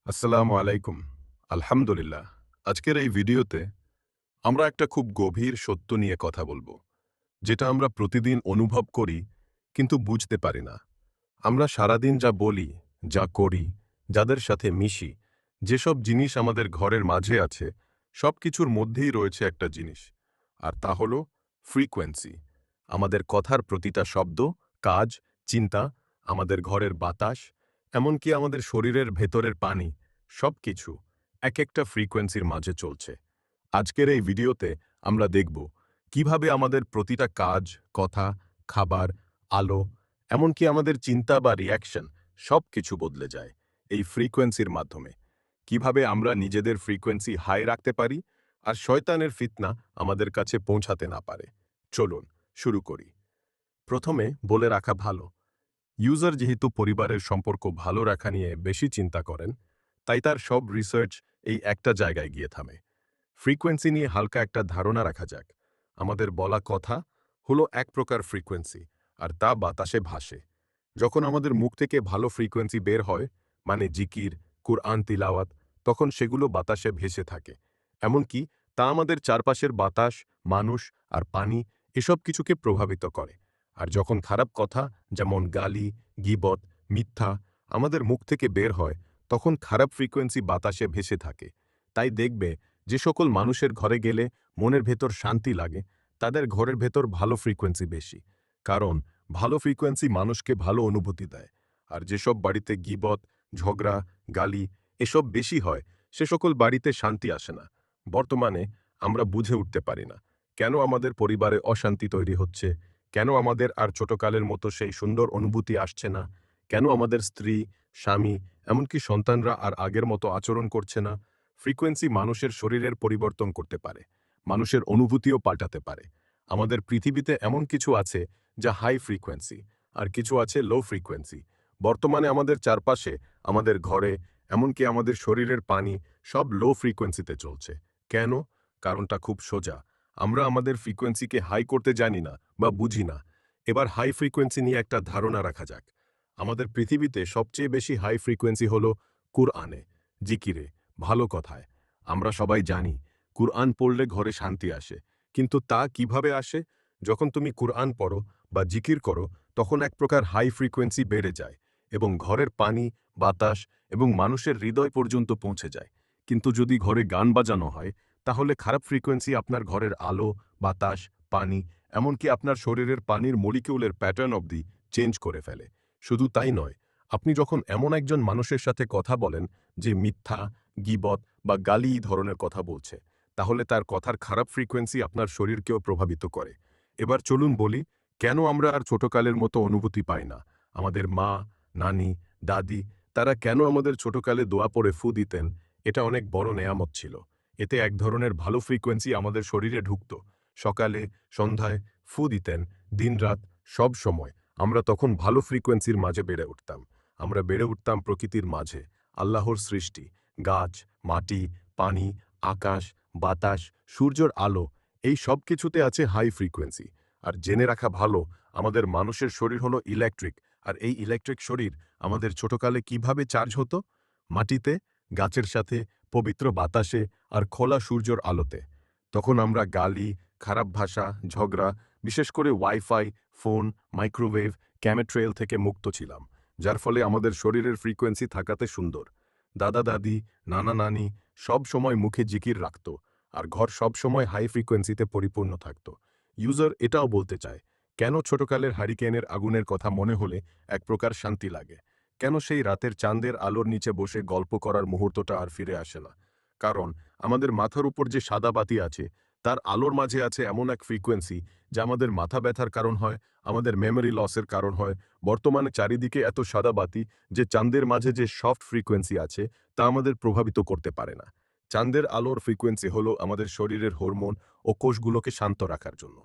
আসসালামু আলাইকুম। আলহামদুলিল্লাহ। আজকের এই ভিডিওতে আমরা একটা খুব গভীর সত্য নিয়ে কথা বলবো, যেটা আমরা প্রতিদিন অনুভব করি কিন্তু বুঝতে পারি না। আমরা সারাদিন যা বলি, যা করি, যাদের সাথে মিশি, যেসব জিনিস আমাদের ঘরের মাঝে আছে, সবকিছুর মধ্যেই রয়েছে একটা জিনিস। আর তা হলো ফ্রিকোয়েন্সি। আমাদের কথার প্রতিটা শব্দ, কাজ, চিন্তা, আমাদের ঘরের বাতাস, এমনকি আমাদের শরীরের ভেতরের পানি, সবকিছু এক একটা ফ্রিকোয়েন্সির মাঝে চলছে। আজকের এই ভিডিওতে আমরা দেখব কিভাবে আমাদের প্রতিটা কাজ, কথা, খাবার, আলো, এমনকি আমাদের চিন্তা বা রিঅ্যাকশন সবকিছু বদলে যায় এই ফ্রিকোয়েন্সির মাধ্যমে। কিভাবে আমরা নিজেদের ফ্রিকোয়েন্সি হাই রাখতে পারি আর শয়তানের ফিতনা আমাদের কাছে পৌঁছাতে না পারে। চলুন শুরু করি। প্রথমে বলে রাখা ভালো, ইউজার যেহেতু পরিবারের সম্পর্ক ভালো রাখা নিয়ে বেশি চিন্তা করেন, তাই তার সব রিসার্চ এই একটা জায়গায় গিয়ে থামে। ফ্রিকোয়েন্সি নিয়ে হালকা একটা ধারণা রাখা যাক। আমাদের বলা কথা হলো এক প্রকার ফ্রিকোয়েন্সি, আর তা বাতাসে ভাসে। যখন আমাদের মুখ থেকে ভালো ফ্রিকোয়েন্সি বের হয়, মানে জিকির, কুরআন তিলাওয়াত, তখন সেগুলো বাতাসে ভেসে থাকে। এমনকি তা আমাদের চারপাশের বাতাস, মানুষ আর পানি এসব কিছুকে প্রভাবিত করে। আর যখন খারাপ কথা, যেমন গালি, গীবত, মিথ্যা আমাদের মুখ থেকে বের হয়, তখন খারাপ ফ্রিকোয়েন্সি বাতাসে ভেসে থাকে। তাই দেখবে যে সকল মানুষের ঘরে গেলে মনের ভেতর শান্তি লাগে, তাদের ঘরের ভেতর ভালো ফ্রিকোয়েন্সি বেশি। কারণ ভালো ফ্রিকোয়েন্সি মানুষকে ভালো অনুভূতি দেয়। আর যেসব বাড়িতে গীবত, ঝগড়া, গালি এসব বেশি হয়, সে সকল বাড়িতে শান্তি আসে না। বর্তমানে আমরা বুঝে উঠতে পারি না কেন আমাদের পরিবারে অশান্তি তৈরি হচ্ছে, কেন আমাদের আর ছোটকালের মতো সেই সুন্দর অনুভূতি আসছে না, কেন আমাদের স্ত্রী, স্বামী, এমনকি সন্তানরা আর আগের মতো আচরণ করছে না। ফ্রিকোয়েন্সি মানুষের শরীরের পরিবর্তন করতে পারে, মানুষের অনুভূতিও পাল্টাতে পারে। আমাদের পৃথিবীতে এমন কিছু আছে যা হাই ফ্রিকোয়েন্সি, আর কিছু আছে লো ফ্রিকোয়েন্সি। বর্তমানে আমাদের চারপাশে, আমাদের ঘরে, এমনকি আমাদের শরীরের পানি সব লো ফ্রিকোয়েন্সিতে চলছে। কেন? কারণটা খুব সোজা। আমরা আমাদের ফ্রিকোয়েন্সিকে হাই করতে জানি না বা বুঝি না। এবার হাই ফ্রিকোয়েন্সি নিয়ে একটা ধারণা রাখা যাক। আমাদের পৃথিবীতে সবচেয়ে বেশি হাই ফ্রিকোয়েন্সি হলো কুরআনে, জিকিরে, ভালো কথায়। আমরা সবাই জানি কুরআন পড়লে ঘরে শান্তি আসে। কিন্তু তা কিভাবে আসে? যখন তুমি কুরআন পড়ো বা জিকির করো, তখন এক প্রকার হাই ফ্রিকোয়েন্সি বেড়ে যায় এবং ঘরের পানি, বাতাস এবং মানুষের হৃদয় পর্যন্ত পৌঁছে যায়। কিন্তু যদি ঘরে গান বাজানো হয়, তাহলে খারাপ ফ্রিকোয়েন্সি আপনার ঘরের আলো, বাতাস, পানি, এমনকি আপনার শরীরের পানির মলিকিউলের প্যাটার্ন অবধি চেঞ্জ করে ফেলে। শুধু তাই নয়, আপনি যখন এমন একজন মানুষের সাথে কথা বলেন যে মিথ্যা, গীবত বা গালি ধরনের কথা বলছে, তাহলে তার কথার খারাপ ফ্রিকোয়েন্সি আপনার শরীরকেও প্রভাবিত করে। এবার চলুন বলি, কেন আমরা আর ছোটকালের মতো অনুভূতি পাই না। আমাদের মা, নানি, দাদি, তারা কেন আমাদের ছোটকালে দোয়া পড়ে ফু দিতেন? এটা অনেক বড় নেয়ামত ছিল। এতে এক ধরনের ভালো ফ্রিকোয়েন্সি আমাদের শরীরে ঢুকত। সকালে, সন্ধ্যায় ফু দিতেন, দিনরাত, সব সময়। আমরা তখন ভালো ফ্রিকোয়েন্সির মাঝে বেড়ে উঠতাম। আমরা বেড়ে উঠতাম প্রকৃতির মাঝে, আল্লাহর সৃষ্টি, গাছ, মাটি, পানি, আকাশ, বাতাস, সূর্যের আলো, এই সব কিছুতে আছে হাই ফ্রিকোয়েন্সি। আর জেনে রাখা ভালো, আমাদের মানুষের শরীর হলো ইলেকট্রিক, আর এই ইলেকট্রিক শরীর আমাদের ছোটকালে কিভাবে চার্জ হতো? মাটিতে, গাছের সাথে, পবিত্র বাতাসে আর খোলা সূর্যের আলোতে। তখন আমরা গালি, খারাপ ভাষা, ঝগড়া, বিশেষ করে ওয়াইফাই, ফোন, মাইক্রোওয়েভ, ক্যামেট্রেল থেকে মুক্ত ছিলাম, যার ফলে আমাদের শরীরের ফ্রিকোয়েন্সি থাকাতে সুন্দর। দাদা দাদি, নানা নানি সব সময় মুখে জিকির রাখত, আর ঘর সব সময় হাই ফ্রিকোয়েন্সিতে পরিপূর্ণ থাকত। ইউজার এটাও বলতে চায়, কেন ছোটকালের হারিকেনের আগুনের কথা মনে হলে এক প্রকার শান্তি লাগে? কেন সেই রাতের চাঁদের আলোর নিচে বসে গল্প করার মুহূর্তটা আর ফিরে আসে না? কারণ আমাদের মাথার উপর যে সাদা বাতি আছে, তার আলোর মাঝে আছে এমন এক ফ্রিকোয়েন্সি যা আমাদের মাথা ব্যথার কারণ হয়, আমাদের মেমোরি লসের কারণ হয়। বর্তমানে চারিদিকে এত সাদা বাতি যে চাঁদের মাঝে যে সফট ফ্রিকোয়েন্সি আছে, তা আমাদের প্রভাবিত করতে পারে না। চাঁদের আলোর ফ্রিকোয়েন্সি হলো আমাদের শরীরের হরমোন ও কোষগুলোকে শান্ত রাখার জন্য।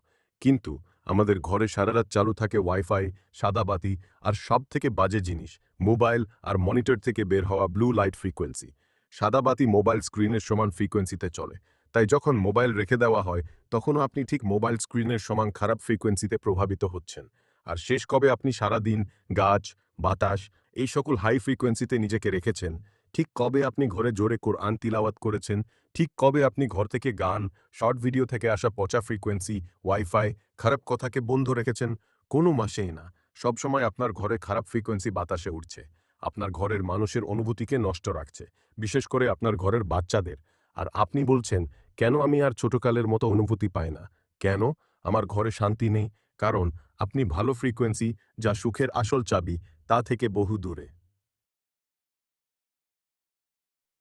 কিন্তু আমাদের ঘরে সারারাত চালু থাকে ওয়াইফাই, সাদা বাতি, আর সব থেকে বাজে জিনিস, মোবাইল আর মনিটর থেকে বের হওয়া ব্লু লাইট ফ্রিকোয়েন্সি। সাদা বাতি মোবাইল স্ক্রিনের সমান ফ্রিকোয়েন্সিতে চলে। তাই যখন মোবাইল রেখে দেওয়া হয়, তখনও আপনি ঠিক মোবাইল স্ক্রিনের সমান খারাপ ফ্রিকোয়েন্সিতে প্রভাবিত হচ্ছেন। আর শেষ কবে আপনি সারাদিন গাছ, বাতাস এই সকল হাই ফ্রিকোয়েন্সিতে নিজেকে রেখেছেন? ঠিক কবে আপনি ঘরে জোরে কোরআন তিলাওয়াত করেছেন, ঠিক কবে আপনি ঘর থেকে গান, শর্ট ভিডিও থেকে আসা পচা ফ্রিকোয়েন্সি, ওয়াইফাই, খারাপ কথাকে বন্ধ রেখেছেন? কোনো মাসেই না। সবসময় আপনার ঘরে খারাপ ফ্রিকোয়েন্সি বাতাসে উঠছে। আপনার ঘরের মানুষের অনুভূতিকে নষ্ট রাখছে, বিশেষ করে আপনার ঘরের বাচ্চাদের। আর আপনি বলছেন, কেন আমি আর ছোটকালের মতো অনুভূতি পাই না? কেন আমার ঘরে শান্তি নেই? কারণ আপনি ভালো ফ্রিকোয়েন্সি, যা সুখের আসল চাবি, তা থেকে বহু দূরে।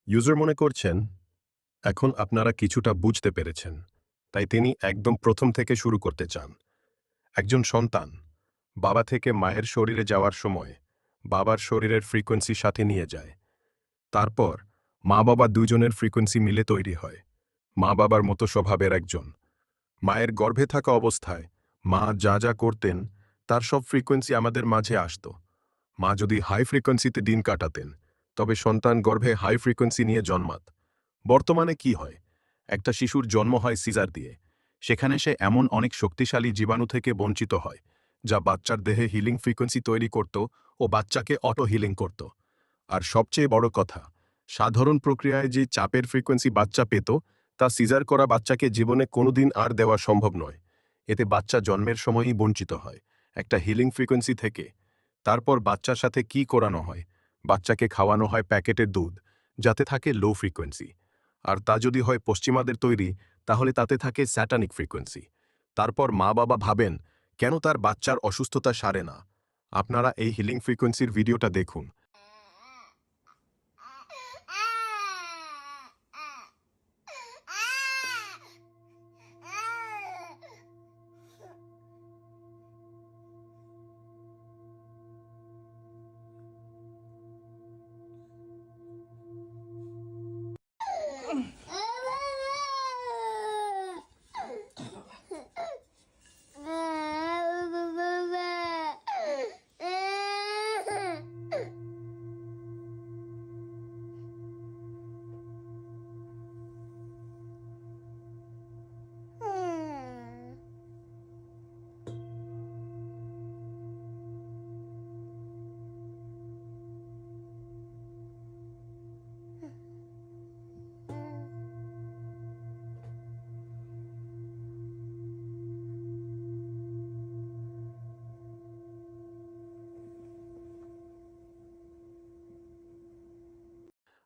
ইউজার মনে করছেন এখন আপনারা কিছুটা বুঝতে পেরেছেন, তাই তিনি একদম প্রথম থেকে শুরু করতে চান। একজন সন্তান বাবা থেকে মায়ের শরীরে যাওয়ার সময় বাবার শরীরের ফ্রিকোয়েন্সি সাথে নিয়ে যায়। তারপর মা বাবা দুজনের ফ্রিকোয়েন্সি মিলে তৈরি হয় মা বাবার মতো স্বভাবের একজন। মায়ের গর্ভে থাকা অবস্থায় মা যা যা করতেন তার সব ফ্রিকোয়েন্সি আমাদের মাঝে আসত। মা যদি হাই ফ্রিকোয়েন্সিতে দিন কাটাতেন, তবে সন্তান গর্ভে হাই ফ্রিকোয়েন্সি নিয়ে জন্মাত। বর্তমানে কি হয়? একটা শিশুর জন্ম হয় সিজার দিয়ে। সেখানে সে এমন অনেক শক্তিশালী জীবাণু থেকে বঞ্চিত হয়, যা বাচ্চার দেহে হিলিং ফ্রিকোয়েন্সি তৈরি করত ও বাচ্চাকে অটো হিলিং করত। আর সবচেয়ে বড় কথা, সাধারণ প্রক্রিয়ায় যে চাপের ফ্রিকোয়েন্সি বাচ্চা পেত, তা সিজার করা বাচ্চাকে জীবনে কোনোদিন আর দেওয়া সম্ভব নয়। এতে বাচ্চা জন্মের সময়ই বঞ্চিত হয় একটা হিলিং ফ্রিকোয়েন্সি থেকে। তারপর বাচ্চার সাথে কি করানো হয়? বাচ্চাকে খাওয়ানো হয় প্যাকেটের দুধ, যাতে থাকে লো ফ্রিকোয়েন্সি। আর তা যদি হয় পশ্চিমাদের তৈরি, তাহলে তাতে থাকে স্যাটানিক ফ্রিকোয়েন্সি। তারপর মা বাবা ভাবেন, কেন তার বাচ্চার অসুস্থতা সারে না? আপনারা এই হিলিং ফ্রিকোয়েন্সির ভিডিওটা দেখুন।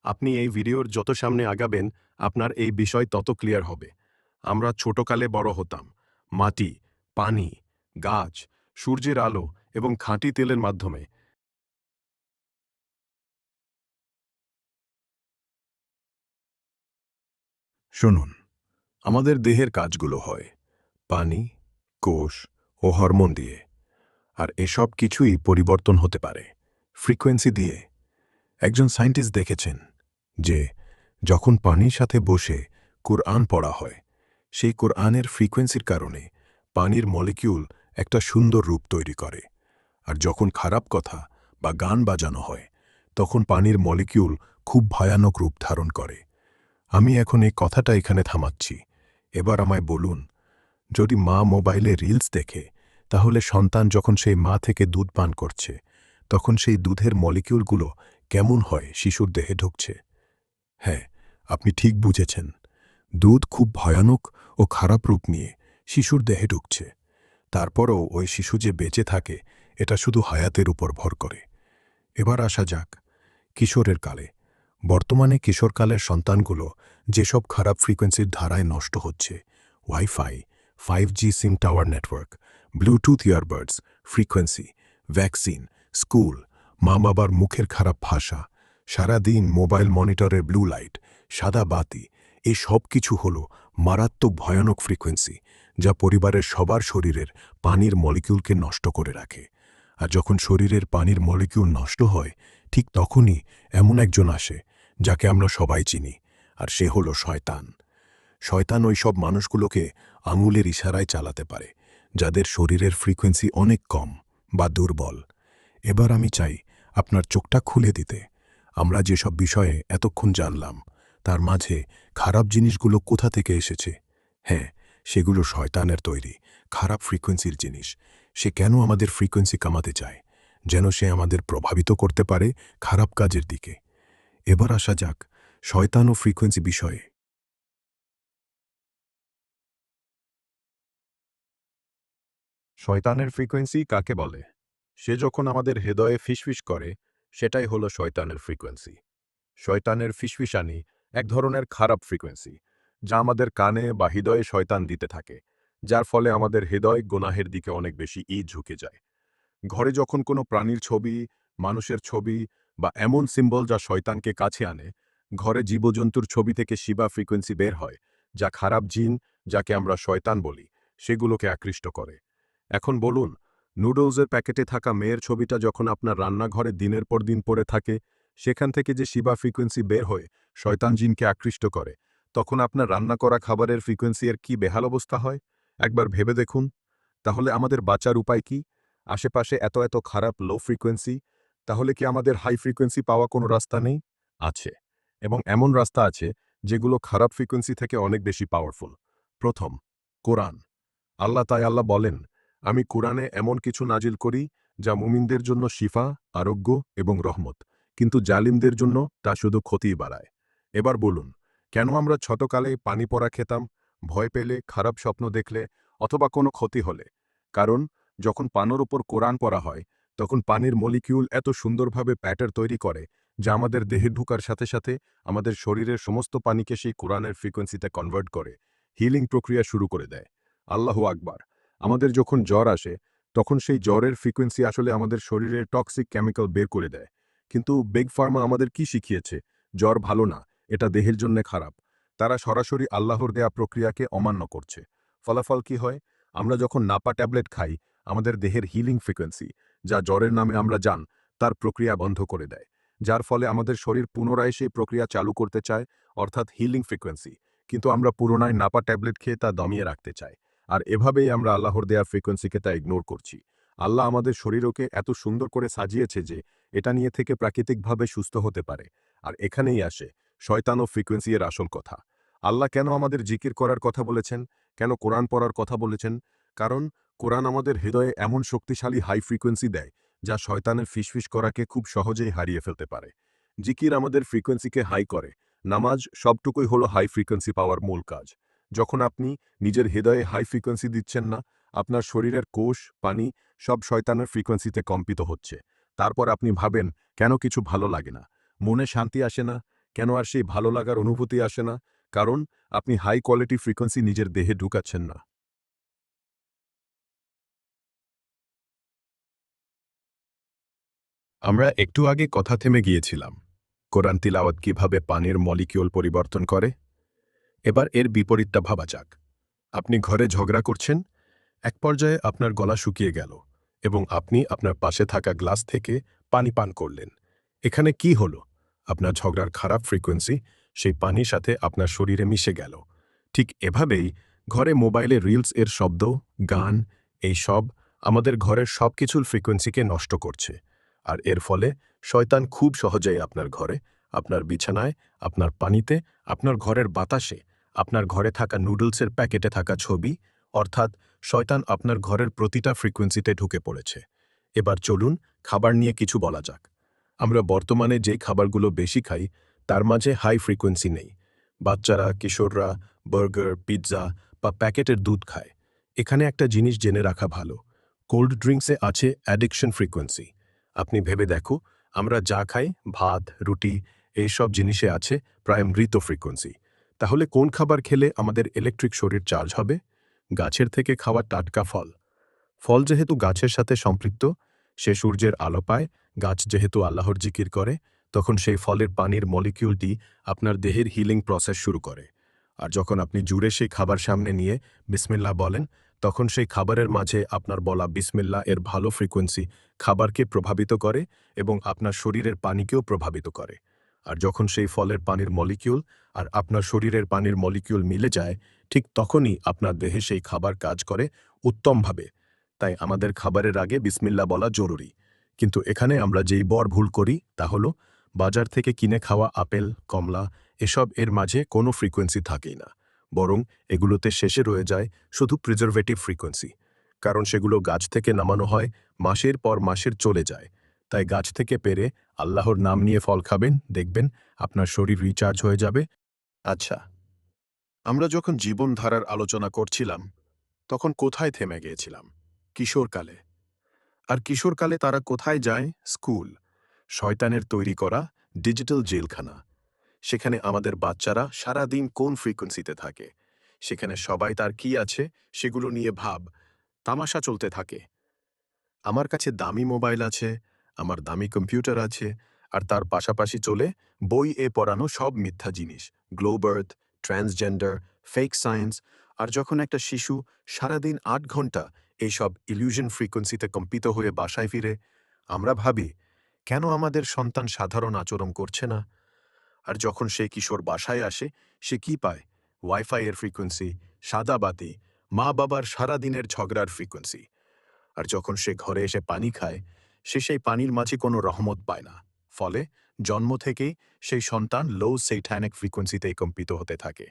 আপনি এই ভিডিওর যত সামনে আগাবেন, আপনার এই বিষয় তত ক্লিয়ার হবে। আমরা ছোটকালে বড় হতাম মাটি, পানি, গাছ, সূর্যের আলো এবং খাঁটি তেলের মাধ্যমে। শুনুন, আমাদের দেহের কাজগুলো হয় পানি, কোষ ও হরমোন দিয়ে। আর এসব কিছুই পরিবর্তন হতে পারে ফ্রিকোয়েন্সি দিয়ে। একজন সায়েন্টিস্ট দেখেছেন যে যখন পানির সাথে বসে কুরআন পড়া হয়, সেই কুরআনের ফ্রিকোয়েন্সির কারণে পানির মলিকিউল একটা সুন্দর রূপ তৈরি করে। আর যখন খারাপ কথা বা গান বাজানো হয়, তখন পানির মলিকিউল খুব ভয়ানক রূপ ধারণ করে। আমি এখন এই কথাটা এখানে থামাচ্ছি। এবার আমায় বলুন, যদি মা মোবাইলে রিলস দেখে, তাহলে সন্তান যখন সেই মা থেকে দুধ পান করছে, তখন সেই দুধের মলিকিউলগুলো কেমন হয় শিশুর দেহে ঢুকছে? হ্যাঁ, আপনি ঠিক বুঝেছেন। দুধ খুব ভয়ানক ও খারাপ রূপ নিয়ে শিশুর দেহে ঢুকছে। তারপরও ওই শিশু যে বেঁচে থাকে, এটা শুধু হায়াতের উপর ভর করে। এবার আসা যাক কিশোরের কালে। বর্তমানে কিশোরকালের সন্তানগুলো যেসব খারাপ ফ্রিকোয়েন্সির ধারায় নষ্ট হচ্ছে, wifi, 5G SIM tower network, Bluetooth earbuds, frequency, vaccine, school, মা বাবার মুখের খারাপ ভাষা, সারাদিন মোবাইল মনিটরের ব্লু লাইট, সাদা বাতি, এই সব কিছু হল মারাত্মক ভয়ানক ফ্রিকোয়েন্সি, যা পরিবারের সবার শরীরের পানির মলিকিউলকে নষ্ট করে রাখে। আর যখন শরীরের পানির মলিকিউল নষ্ট হয়, ঠিক তখনই এমন একজন আসে যাকে আমরা সবাই চিনি, আর সে হলো শয়তান। শয়তান ওই সব মানুষগুলোকে আঙুলের ইশারায় চালাতে পারে, যাদের শরীরের ফ্রিকোয়েন্সি অনেক কম বা দুর্বল। এবার আমি চাই আপনার চোখটা খুলে দিতে। আমরা যেসব বিষয়ে এতক্ষণ জানলাম, তার মাঝে খারাপ জিনিসগুলো কোথা থেকে এসেছে? হ্যাঁ, সেগুলো শয়তানের তৈরি খারাপ ফ্রিকোয়েন্সির জিনিস। সে কেন আমাদের ফ্রিকোয়েন্সি কমাতে চায়? যেন সে আমাদের প্রভাবিত করতে পারে খারাপ কাজের দিকে। এবার আসা যাক শয়তান ও ফ্রিকোয়েন্সি বিষয়ে। শয়তানের ফ্রিকোয়েন্সি কাকে বলে? সে যখন আমাদের হৃদয়ে ফিসফিস করে, সেটাই হলো শয়তানের ফ্রিকোয়েন্সি। শয়তানের ফিসফিসানি এক ধরনের খারাপ ফ্রিকোয়েন্সি, যা আমাদের কানে বা হৃদয়ে শয়তান দিতে থাকে, যার ফলে আমাদের হৃদয় গুনাহের দিকে অনেক বেশি ঝুঁকে যায়। ঘরে যখন কোনো প্রাণীর ছবি, মানুষের ছবি বা এমন সিম্বল যা শয়তানকে কাছে আনে, ঘরে জীবজন্তুর ছবি থেকে শিবা ফ্রিকোয়েন্সি বের হয়, যা খারাপ জিন, যাকে আমরা শয়তান বলি, সেগুলোকে আকৃষ্ট করে। এখন বলুন, নুডলসের প্যাকেটে থাকা মেয়ের ছবিটা যখন আপনার রান্নাঘরে দিনের পর দিন পড়ে থাকে, সেখান থেকে যে শিবা ফ্রিকোয়েন্সি বের হয়ে শয়তান জিনকে আকৃষ্ট করে, তখন আপনার রান্না করা খাবারের ফ্রিকোয়েন্সি এর কি বেহাল অবস্থা হয়? একবার ভেবে দেখুন। তাহলে আমাদের বাঁচার উপায় কি? আশেপাশে এত খারাপ লো ফ্রিকোয়েন্সি, তাহলে কি আমাদের হাই ফ্রিকোয়েন্সি পাওয়া কোনো রাস্তা নেই? আছে। এবং এমন রাস্তা আছে যেগুলো খারাপ ফ্রিকোয়েন্সি থেকে অনেক বেশি পাওয়ারফুল। প্রথম, কোরআন। আল্লাহ বলেন, আমি কোরআনে এমন কিছু নাজিল করি যা মুমিনদের জন্য শিফা, আরোগ্য এবং রহমত, কিন্তু জালিমদের জন্য তা শুধু ক্ষতিই বাড়ায়। এবার বলুন, কেন আমরা ছোটকালে পানি পড়া খেতাম, ভয় পেলে, খারাপ স্বপ্ন দেখলে অথবা কোনো ক্ষতি হলে? কারণ যখন পানির উপর কোরআন পড়া হয়, তখন পানির মলিকিউল এত সুন্দরভাবে প্যাটার্ন তৈরি করে, যা আমাদের দেহে ঢুকার সাথে সাথে আমাদের শরীরের সমস্ত পানিকে সেই কোরআনের ফ্রিকোয়েন্সিতে কনভার্ট করে হিলিং প্রক্রিয়া শুরু করে দেয়। আল্লাহু আকবার। আমাদের যখন জ্বর আসে, তখন সেই জ্বরের ফ্রিকোয়েন্সি আসলে আমাদের শরীরের টক্সিক কেমিক্যাল বের করে দেয়। কিন্তু বিগ ফার্মা আমাদের কি শিখিয়েছে? জ্বর ভালো না, এটা দেহের জন্য খারাপ। তারা সরাসরি আল্লাহর দেয়া প্রক্রিয়াকে অমান্য করছে। ফলাফল কি হয়? আমরা যখন নাপা ট্যাবলেট খাই, আমাদের দেহের হিলিং ফ্রিকোয়েন্সি, যা জ্বরের নামে আমরা জান, তার প্রক্রিয়া বন্ধ করে দেয়। যার ফলে আমাদের শরীর পুনরায় সেই প্রক্রিয়া চালু করতে চায়, অর্থাৎ হিলিং ফ্রিকোয়েন্সি। কিন্তু আমরা পুরোনায় নাপা ট্যাবলেট খেয়ে তা দমিয়ে রাখতে চাই। আর এভাবেই আমরা আল্লাহর দেয়া ফ্রিকোয়েন্সিকে তা ইগনোর করছি। আল্লাহ আমাদের শরীরকে এত সুন্দর করে সাজিয়েছে যে এটা নিয়ে থেকে প্রাকৃতিকভাবে সুস্থ হতে পারে। আর এখানেই আসে শয়তান ও ফ্রিকোয়েন্সি এর আসল কথা। আল্লাহ কেন আমাদের জিকির করার কথা বলেছেন? কেন কোরআন পড়ার কথা বলেছেন? কারণ কোরআন আমাদের হৃদয়ে এমন শক্তিশালী হাই ফ্রিকোয়েন্সি দেয়, যা শয়তানের ফিসফিস করাকে খুব সহজেই হারিয়ে ফেলতে পারে। জিকির আমাদের ফ্রিকোয়েন্সিকে হাই করে। নামাজ সবটুকুই হলো হাই ফ্রিকোয়েন্সি পাওয়ার মূল কাজ। যখন আপনি নিজের হৃদয়ে হাই ফ্রিকোয়েন্সি দিচ্ছেন না, আপনার শরীরের কোষ, পানি সব শয়তানের ফ্রিকোয়েন্সিতে কম্পিত হচ্ছে। তারপর আপনি ভাবেন, কেন কিছু ভালো লাগে না? মনে শান্তি আসে না? কেন আর সেই ভালো লাগার অনুভূতি আসে না? কারণ আপনি হাই কোয়ালিটি ফ্রিকোয়েন্সি নিজের দেহে ঢুকাচ্ছেন না। আমরা একটু আগে কথা থেমে গিয়েছিলাম। কোরআন তিলাওয়াত কিভাবে পানির মলিকিউল পরিবর্তন করে? এবার এর বিপরীতটা ভাবা যাক। আপনি ঘরে ঝগড়া করছেন, এক পর্যায়ে আপনার গলা শুকিয়ে গেল এবং আপনি আপনার পাশে থাকা গ্লাস থেকে পানি পান করলেন। এখানে কি হলো? আপনার ঝগড়ার খারাপ ফ্রিকোয়েন্সি সেই পানির সাথে আপনার শরীরে মিশে গেল। ঠিক এভাবেই ঘরে মোবাইলে রিলস এর শব্দ, গান, এই সব আমাদের ঘরের সব কিছুর ফ্রিকোয়েন্সিকে নষ্ট করছে। আর এর ফলে শয়তান খুব সহজেই আপনার ঘরে, আপনার বিছানায়, আপনার পানিতে, আপনার ঘরের বাতাসে, আপনার ঘরে থাকা নুডলসের প্যাকেটে থাকা ছবি, অর্থাৎ শয়তান আপনার ঘরের প্রতিটা ফ্রিকোয়েন্সিতে ঢুকে পড়েছে। এবার চলুন খাবার নিয়ে কিছু বলা যাক। আমরা বর্তমানে যে খাবারগুলো বেশি খাই, তার মাঝে হাই ফ্রিকোয়েন্সি নেই। বাচ্চারা, কিশোররা বার্গার, পিৎজা বা প্যাকেটের দুধ খায়। এখানে একটা জিনিস জেনে রাখা ভালো। কোল্ড ড্রিঙ্কসে আছে অ্যাডিকশন ফ্রিকোয়েন্সি। আপনি ভেবে দেখো, আমরা যা খাই, ভাত, রুটি, এইসব জিনিসে আছে প্রায় মৃত ফ্রিকোয়েন্সি। তাহলে কোন খাবার খেলে আমাদের ইলেকট্রিক শরীর চার্জ হবে? গাছের থেকে খাওয়া টাটকা ফল। ফল যেহেতু গাছের সাথে সম্পৃক্ত, সে সূর্যের আলো পায়, গাছ যেহেতু আল্লাহর জিকির করে, তখন সেই ফলের পানির মলিকিউলটি আপনার দেহের হিলিং প্রসেস শুরু করে। আর যখন আপনি জুড়ে সেই খাবার সামনে নিয়ে বিসমিল্লাহ বলেন, তখন সেই খাবারের মাঝে আপনার বলা বিসমিল্লাহ এর ভালো ফ্রিকোয়েন্সি খাবারকে প্রভাবিত করে এবং আপনার শরীরের পানিকেও প্রভাবিত করে। আর যখন সেই ফলের পানির মলিকিউল আর আপনার শরীরের পানির মলিকিউল মিলে যায়, ঠিক তখনই আপনার দেহে সেই খাবার কাজ করে উত্তমভাবে। তাই আমাদের খাবারের আগে বিসমিল্লাহ বলা জরুরি। কিন্তু এখানে আমরা যেই বড় ভুল করি তা হলো বাজার থেকে কিনে খাওয়া আপেল, কমলা এসব এর মাঝে কোনো ফ্রিকোয়েন্সি থাকেই না। বরং এগুলোতে শেষে রয়ে যায় শুধু প্রিজারভেটিভ ফ্রিকোয়েন্সি। কারণ সেগুলো গাছ থেকে নামানো হয়, মাসের পর মাসের চলে যায়। তাই গাছ থেকে পেরে আল্লাহর নাম নিয়ে ফল খাবেন, দেখবেন আপনার শরীর রিচার্জ হয়ে যাবে। আচ্ছা, আমরা যখন জীবনধারার আলোচনা করছিলাম তখন কোথায় থেমে গিয়েছিলাম? কিশোরকালে। আর কিশোরকালে তারা কোথায় যায়? স্কুল। শয়তানের তৈরি করা ডিজিটাল জেলখানা। সেখানে আমাদের বাচ্চারা সারাদিন কোন ফ্রিকোয়েন্সিতে থাকে, সেখানে সবাই তার কি আছে সেগুলো নিয়ে তামাশা চলতে থাকে। আমার কাছে দামি মোবাইল আছে, আমার দামি কম্পিউটার আছে, আর তার পাশাপাশি চলে বই পড়ানো সব মিথ্যা জিনিস, গ্লোবার্থ, ট্রান্সজেন্ডার, ফেক সায়েন্স। আর যখন একটা শিশু সারাদিন ৮ ঘন্টা এইসব ইলিউশন ফ্রিকোয়েন্সিতে কম্পিত হয়ে বাসায় ফিরে, আমরা ভাবি কেন আমাদের সন্তান সাধারণ আচরণ করছে না? আর যখন সে কিশোর বাসায় আসে, সে কি পায়? ওয়াইফাই এর ফ্রিকোয়েন্সি, সাদা বাতি, মা বাবার সারাদিনের ঝগড়ার ফ্রিকোয়েন্সি। আর যখন সে ঘরে এসে পানি খায়, সে সেই পানির মাঝে কোনো রহমত পায় না। ফলে জন্ম থেকেই সেই সন্তান লো সেইটানিক ফ্রিকোয়েন্সিতেই কম্পিত হতে থাকে।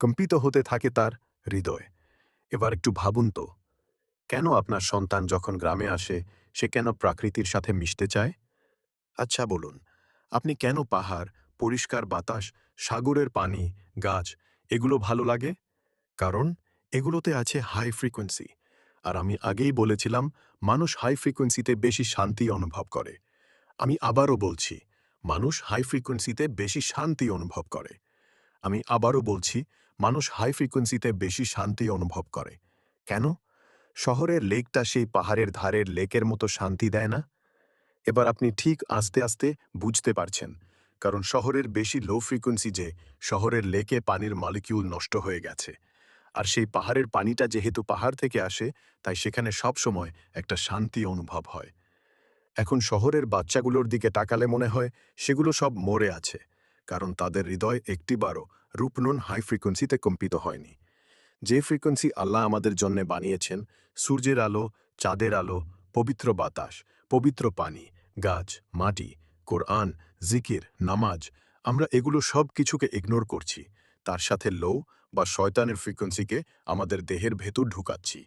কম্পিত হতে থাকে তার হৃদয়। এবার একটু ভাবুন তো, কেন আপনার সন্তান যখন গ্রামে আসে, সে কেন প্রকৃতির সাথে মিশতে চায়? আচ্ছা বলুন, আপনি কেন পাহাড়, পরিষ্কার বাতাস, সাগরের পানি, গাছ এগুলো ভালো লাগে? কারণ এগুলোতে আছে হাই ফ্রিকোয়েন্সি। আর আমি আগেই বলেছিলাম, মানুষ হাই ফ্রিকোয়েন্সিতে বেশি শান্তি অনুভব করে। আমি আবারও বলছি, মানুষ হাই ফ্রিকোয়েন্সিতে বেশি শান্তি অনুভব করে। আমি আবারও বলছি, মানুষ হাই ফ্রিকোয়েন্সিতে বেশি শান্তি অনুভব করে। কেন? শহরের লেকটা সেই পাহাড়ের ধারের লেকের মতো শান্তি দেয় না? এবার আপনি ঠিক আস্তে আস্তে বুঝতে পারছেন, কারণ শহরের বেশি লো ফ্রিকোয়েন্সি যে শহরের লেকে পানির মলিকিউল নষ্ট হয়ে গেছে। আর সেই পাহাড়ের পানিটা যেহেতু পাহাড় থেকে আসে, তাই সেখানে সব সময় একটা শান্তি অনুভব হয়। এখন শহরের বাচ্চাগুলোর দিকে তাকালে মনে হয় সেগুলো সব মরে আছে, কারণ তাদের হৃদয় একটিবারও রূপনুন হাই ফ্রিকোয়েন্সিতে কম্পিত হয়নি। যে ফ্রিকোয়েন্সি আল্লাহ আমাদের জন্য বানিয়েছেন, সূর্যের আলো, চাঁদের আলো, পবিত্র বাতাস, পবিত্র পানি, গাছ, মাটি, কোরআন, জিকির, নামাজ, আমরা এগুলো সব কিছুকে ইগনোর করছি। তার সাথে লো বা শয়তানের ফ্রিকোয়েন্সিকে আমাদের দেহের ভেতর ঢুকাচ্ছি।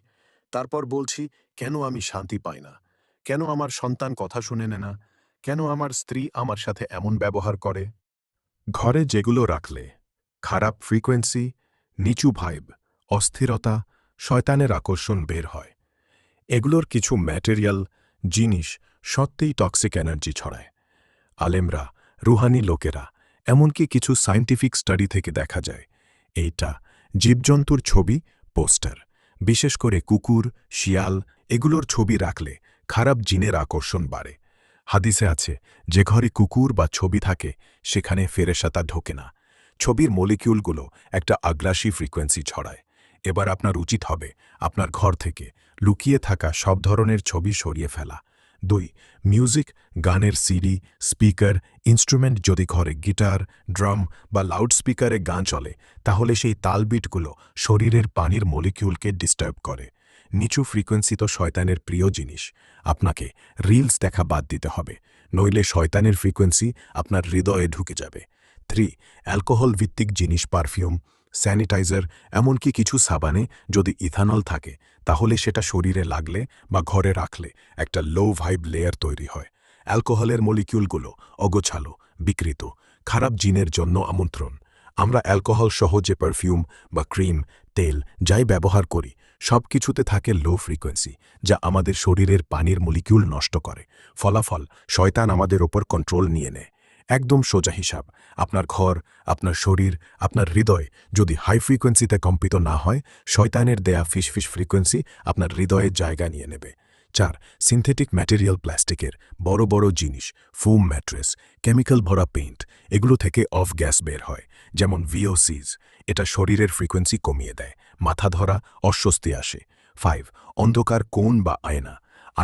তারপর বলছি, কেন আমি শান্তি পাই না? কেন আমার সন্তান কথা শুনে নেয় না? কেন আমার স্ত্রী আমার সাথে এমন ব্যবহার করে? ঘরে যেগুলো রাখলে খারাপ ফ্রিকোয়েন্সি, নিচু ভাইব, অস্থিরতা, শয়তানের আকর্ষণ বের হয়। এগুলোর কিছু ম্যাটেরিয়াল জিনিস সত্যিই টক্সিক এনার্জি ছড়ায়। আলেমরা, রুহানি লোকেরা, এমনকি কিছু সায়েন্টিফিক স্টাডি থেকে দেখা যায় এইটা জীবজন্তুর ছবি, পোস্টার, বিশেষ করে কুকুর, শিয়াল এগুলোর ছবি রাখলে খারাপ জিনের আকর্ষণ বাড়ে। হাদিসে আছে, যে ঘরে কুকুর বা ছবি থাকে সেখানে ফেরেশতা ঢোকে না। ছবির মলিকিউলগুলো একটা আগ্রাসী ফ্রিকোয়েন্সি ছড়ায়। এবার আপনার উচিত হবে আপনার ঘর থেকে লুকিয়ে থাকা সব ধরনের ছবি সরিয়ে ফেলা। ২. মিউজিক, গানের সিডি, স্পিকার, ইনস্ট্রুমেন্ট যদি ঘরে গিটার, ড্রাম বা লাউডস্পিকারে গান চলে, তাহলে সেই তালবিটগুলো শরীরের পানির মলিকিউলকে ডিস্টার্ব করে। নিচু ফ্রিকোয়েন্সি তো শয়তানের প্রিয় জিনিস। আপনাকে রিলস দেখা বাদ দিতে হবে, নইলে শয়তানের ফ্রিকোয়েন্সি আপনার হৃদয়ে ঢুকে যাবে। ৩. অ্যালকোহল ভিত্তিক জিনিস, পারফিউম, স্যানিটাইজার, এমনকি কিছু সাবানে যদি ইথানল থাকে, তাহলে সেটা শরীরে লাগলে বা ঘরে রাখলে একটা লো ভাইব লেয়ার তৈরি হয়। অ্যালকোহলের মলিকিউলগুলো অগোছালো, বিকৃত, খারাপ জিনের জন্য আমন্ত্রণ। আমরা অ্যালকোহল সহ যে পারফিউম বা ক্রিম, তেল যাই ব্যবহার করি, সব কিছুতে থাকে লো ফ্রিকোয়েন্সি, যা আমাদের শরীরের পানির মলিকিউল নষ্ট করে। ফলাফল, শয়তান আমাদের ওপর কন্ট্রোল নিয়ে নেয়। একদম সোজা হিসাব, আপনার ঘর, আপনার শরীর, আপনার হৃদয় যদি হাই ফ্রিকোয়েন্সিতে কম্পিত না হয়, শয়তানের দেয়া ফিসফিস ফ্রিকোয়েন্সি আপনার হৃদয়ের জায়গা নিয়ে নেবে। ৪. সিনথেটিক ম্যাটেরিয়াল, প্লাস্টিকের বড় বড় জিনিস, ফোম ম্যাট্রেস, কেমিক্যাল ভরা পেইন্ট, এগুলো থেকে অফ গ্যাস বের হয়, যেমন VOCs। এটা শরীরের ফ্রিকোয়েন্সি কমিয়ে দেয়, মাথা ধরা, অস্বস্তি আসে। ৫. অন্ধকার কোণ বা আয়না।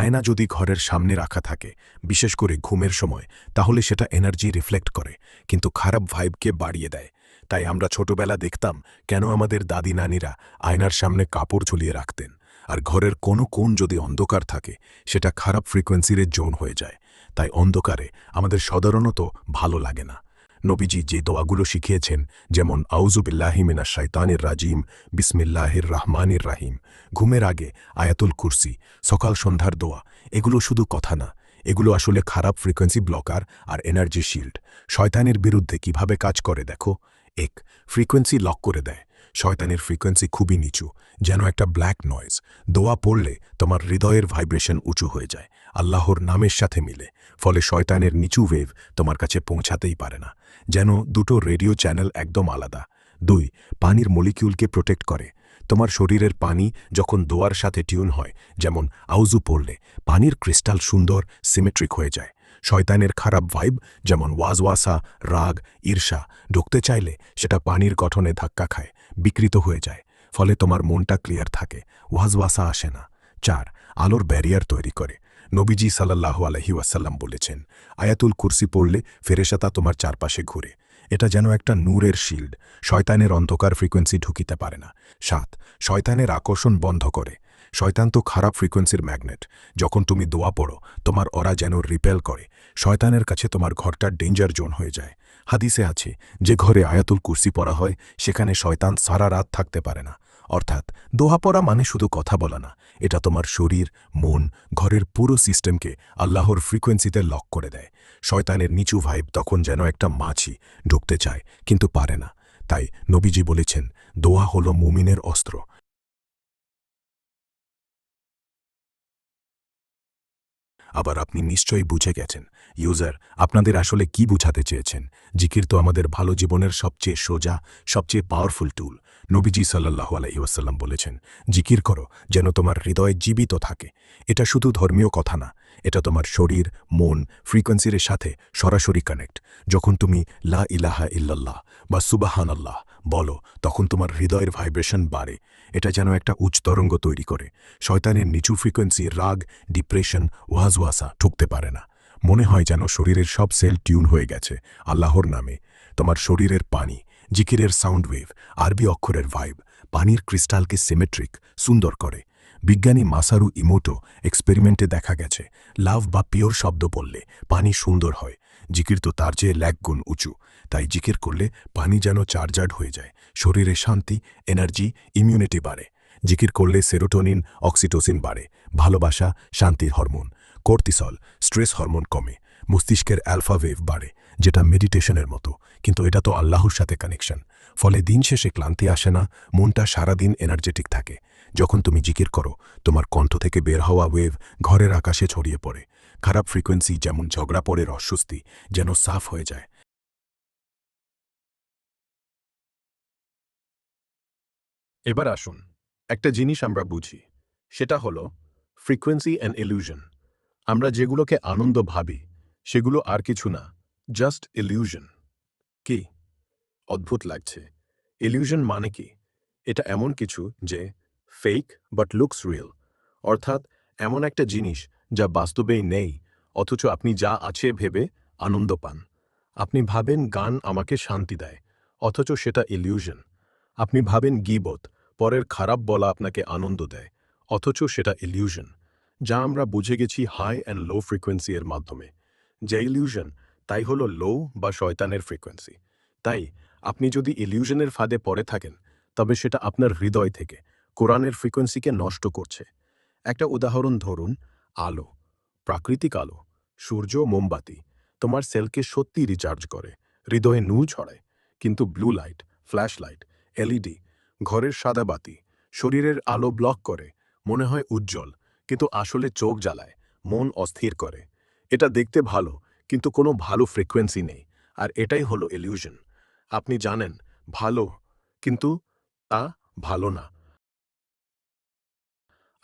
আয়না যদি ঘরের সামনে রাখা থাকে, বিশেষ করে ঘুমের সময়, তাহলে সেটা এনার্জি রিফ্লেক্ট করে, কিন্তু খারাপ ভাইবকে বাড়িয়ে দেয়। তাই আমরা ছোটবেলা দেখতাম কেন আমাদের দাদি নানিরা আয়নার সামনে কাপড় ঝুলিয়ে রাখতেন। আর ঘরের কোনো কোণ যদি অন্ধকার থাকে, সেটা খারাপ ফ্রিকোয়েন্সির জোন হয়ে যায়। তাই অন্ধকারে আমাদের সাধারণত ভালো লাগে না। নবীজি যে দোয়াগুলো শিখিয়েছেন, যেমন আউযু বিল্লাহি মিনাশ শাইতানির রাজিম, বিসমিল্লাহির রহমানির রাহিম, ঘুমের আগে আয়াতুল কুরসি, সকাল সন্ধ্যার দোয়া, এগুলো শুধু কথা না, এগুলো আসলে খারাপ ফ্রিকোয়েন্সি ব্লকার আর এনার্জি শিল্ড। শয়তানের বিরুদ্ধে কিভাবে কাজ করে দেখো। ১. ফ্রিকোয়েন্সি লক করে দেয়। শয়তানের ফ্রিকোয়েন্সি খুবই নিচু, যেন একটা ব্ল্যাক নয়েজ। দোয়া পড়লে তোমার হৃদয়ের ভাইব্রেশন উঁচু হয়ে যায়, আল্লাহর নামের সাথে মিলে। ফলে শয়তানের নিচু ওয়েভ তোমার কাছে পৌঁছাতেই পারে না, যেন দুটো রেডিও চ্যানেল একদম আলাদা। ২. পানির মলিকিউলকে প্রোটেক্ট করে। তোমার শরীরের পানি যখন দোয়ার সাথে টিউন হয়, যেমন আউজু পড়লে, পানির ক্রিস্টাল সুন্দর সিমেট্রিক হয়ে যায়। শয়তানের খারাপ ভাইব, যেমন ওয়াজওয়াসা, রাগ, ঈর্ষা ঢুকতে চাইলে সেটা পানির গঠনে ধাক্কা খায়, বিকৃত হয়ে যায়। ফলে তোমার মনটা ক্লিয়ার থাকে, ওয়াজওয়াসা আসে না। ৪. আলোর ব্যারিয়ার তৈরি করে। নবীজি সাল্লাল্লাহু আলাইহি ওয়াসাল্লাম বলেছেন, আয়াতুল কুরসি পড়লে ফেরেশতা তোমার চারপাশে ঘুরে। এটা যেন একটা নূরের শিল্ড, শয়তানের অন্ধকার ফ্রিকোয়েন্সি ঢুকিতে পারে না। ৭. শয়তানের আকর্ষণ বন্ধ করে। শয়তান তো খারাপ ফ্রিকোয়েন্সির ম্যাগনেট। যখন তুমি দোয়া পড়ো, তোমার ওরা যেন রিপেল করে। শয়তানের কাছে তোমার ঘরটা ডেঞ্জার জোন হয়ে যায়। হাদিসে আছে, যে ঘরে আয়াতুল কুরসি পড়া হয় সেখানে শয়তান সারা রাত থাকতে পারে না। অর্থাৎ দোয়া পড়া মানে শুধু কথা বলা না, এটা তোমার শরীর, মন, ঘরের পুরো সিস্টেমকে আল্লাহর ফ্রিকোয়েন্সিতে লক করে দেয়। শয়তানের নিচু ভাইব তখন যেন একটা মাছি, ঢুকতে চায় কিন্তু পারে না। তাই নবীজি বলেছেন, দোয়া হলো মুমিনের অস্ত্র। আবার আপনি নিশ্চয়ই বুঝে গেছেন, ইউজার, আপনাদের আসলে কি বুঝাতে চেয়েছেন। জিকির তো আমাদের ভালো জীবনের সবচেয়ে সোজা, সবচেয়ে পাওয়ারফুল টুল। নবীজি সাল্লাল্লাহু আলাইহি ওয়াসাল্লাম বলেছেন, জিকির করো যেন তোমার হৃদয় জীবিত থাকে। এটা শুধু ধর্মীয় কথা না, এটা তোমার শরীর, মন, ফ্রিকোয়েন্সির সাথে সরাসরি কানেক্ট। যখন তুমি লা ইলাহা ইল্লাল্লাহ বা সুবহানাল্লাহ বলো, তখন তোমার হৃদয়ের ভাইব্রেশন বাড়ে। এটা যেন একটা উচ্চ তরঙ্গ তৈরি করে। শয়তানের নিচু ফ্রিকোয়েন্সি, রাগ, ডিপ্রেশন, ওয়াজওয়াসা ঠুকতে পারে না। মনে হয় যেন শরীরের সব সেল টিউন হয়ে গেছে আল্লাহর নামে। তোমার শরীরের পানি, জিকিরের সাউন্ড ওয়েভ, আরবি অক্ষরের ভাইব পানির ক্রিস্টালকে সিমেট্রিক, সুন্দর করে। বিজ্ঞানী মাসারু ইমোটো এক্সপেরিমেন্টে দেখা গেছে, লাভ বা পিওর শব্দ বললে পানি সুন্দর হয়। জিকির তো তার চেয়ে 100 গুণ উঁচু। তাই জিকির করলে পানি যেন চার্জার্ড হয়ে যায়, শরীরে শান্তি, এনার্জি, ইমিউনিটি বাড়ে। জিকির করলে সেরোটোনিন, অক্সিটোসিন বাড়ে, ভালোবাসা, শান্তির হরমোন। কর্টিসল, স্ট্রেস হরমোন কমে। মস্তিষ্কের অ্যালফা ওয়েভ বাড়ে, যেটা মেডিটেশনের মতো, কিন্তু এটা তো আল্লাহর সাথে কানেকশন। ফলে দিন শেষে ক্লান্তি আসে না, মনটা সারাদিন এনার্জেটিক থাকে। যখন তুমি জিকির করো, তোমার কণ্ঠ থেকে বের হওয়া ওয়েভ ঘরের আকাশে ছড়িয়ে পড়ে। খারাপ ফ্রিকোয়েন্সি, যেমন ঝগড়া পড়ে অস্বস্তি, যেন সাফ হয়ে যায়। এবার আসুন, একটা জিনিস আমরা বুঝি, সেটা হলো ফ্রিকোয়েন্সি অ্যান্ড ইলিউশন। আমরা যেগুলোকে আনন্দ ভাবি, সেগুলো আর কিছু না, জাস্ট ইলিউশন। কি অদ্ভুত লাগছে! ইলিউশন মানে কি? এটা এমন কিছু যে ফেক বাট লুকস রিয়েল। অর্থাৎ এমন একটা জিনিস যা বাস্তবেই নেই, অথচ আপনি যা আছে ভেবে আনন্দ পান। আপনি ভাবেন গান আমাকে শান্তি দেয়, অথচ সেটা ইলিউশন। আপনি ভাবেন গীবত, পরের খারাপ বলা আপনাকে আনন্দ দেয়, অথচ সেটা ইলিউশন। যা আমরা বুঝে গেছি হাই অ্যান্ড লো ফ্রিকোয়েন্সি এর মাধ্যমে। যে ইলিউশন, তাই হলো লো বা শয়তানের ফ্রিকোয়েন্সি। তাই আপনি যদি ইলিউশনের ফাঁদে পড়ে থাকেন, তবে সেটা আপনার হৃদয় থেকে কোরআনের ফ্রিকোয়েন্সিকে নষ্ট করছে। একটা উদাহরণ ধরুন, আলো, প্রাকৃতিক আলো, সূর্য, মোমবাতি তোমার সেলকে সত্যি রিচার্জ করে, হৃদয়ে নূর ছড়ায়। কিন্তু blue light, flash light, LED, ঘরের সাদা বাতি শরীরের আলো ব্লক করে। মনে হয় উজ্জ্বল, কিন্তু আসলে চোখ জ্বালায়, মন অস্থির করে। এটা দেখতে ভালো, কিন্তু কোনো ভালো ফ্রিকোয়েন্সি নেই। আর এটাই হলো ইলিউশন। আপনি জানেন ভালো, কিন্তু তা ভালো না।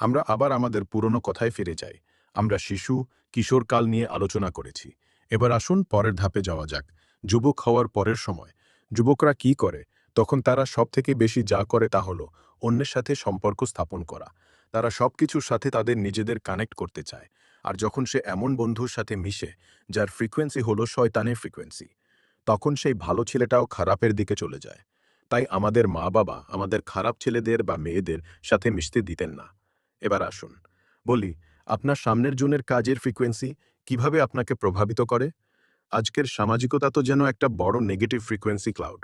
আমরা আবার আমাদের পুরনো কথায় ফিরে যাই। আমরা শিশু, কিশোরকাল নিয়ে আলোচনা করেছি। এবার আসুন পরের ধাপে যাওয়া যাক, যুবক হওয়ার পরের সময়। যুবকরা কি করে? তখন তারা সবথেকে বেশি যা করে তা হলো অন্যের সাথে সম্পর্ক স্থাপন করা। তারা সবকিছুর সাথে তাদের নিজেদের কানেক্ট করতে চায়। আর যখন সে এমন বন্ধুর সাথে মিশে, যার ফ্রিকোয়েন্সি হলো শয়তানের ফ্রিকোয়েন্সি, তখন সেই ভালো ছেলেটাও খারাপের দিকে চলে যায়। তাই আমাদের মা-বাবা আমাদের খারাপ ছেলেদের বা মেয়েদের সাথে মিশতে দিতেন না। এবার আসুন বলি, আপনার সামনের জনের কাজের ফ্রিকোয়েন্সি কিভাবে আপনাকে প্রভাবিত করে। আজকের সামাজিকতা তো যেন একটা বড় নেগেটিভ ফ্রিকোয়েন্সি ক্লাউড।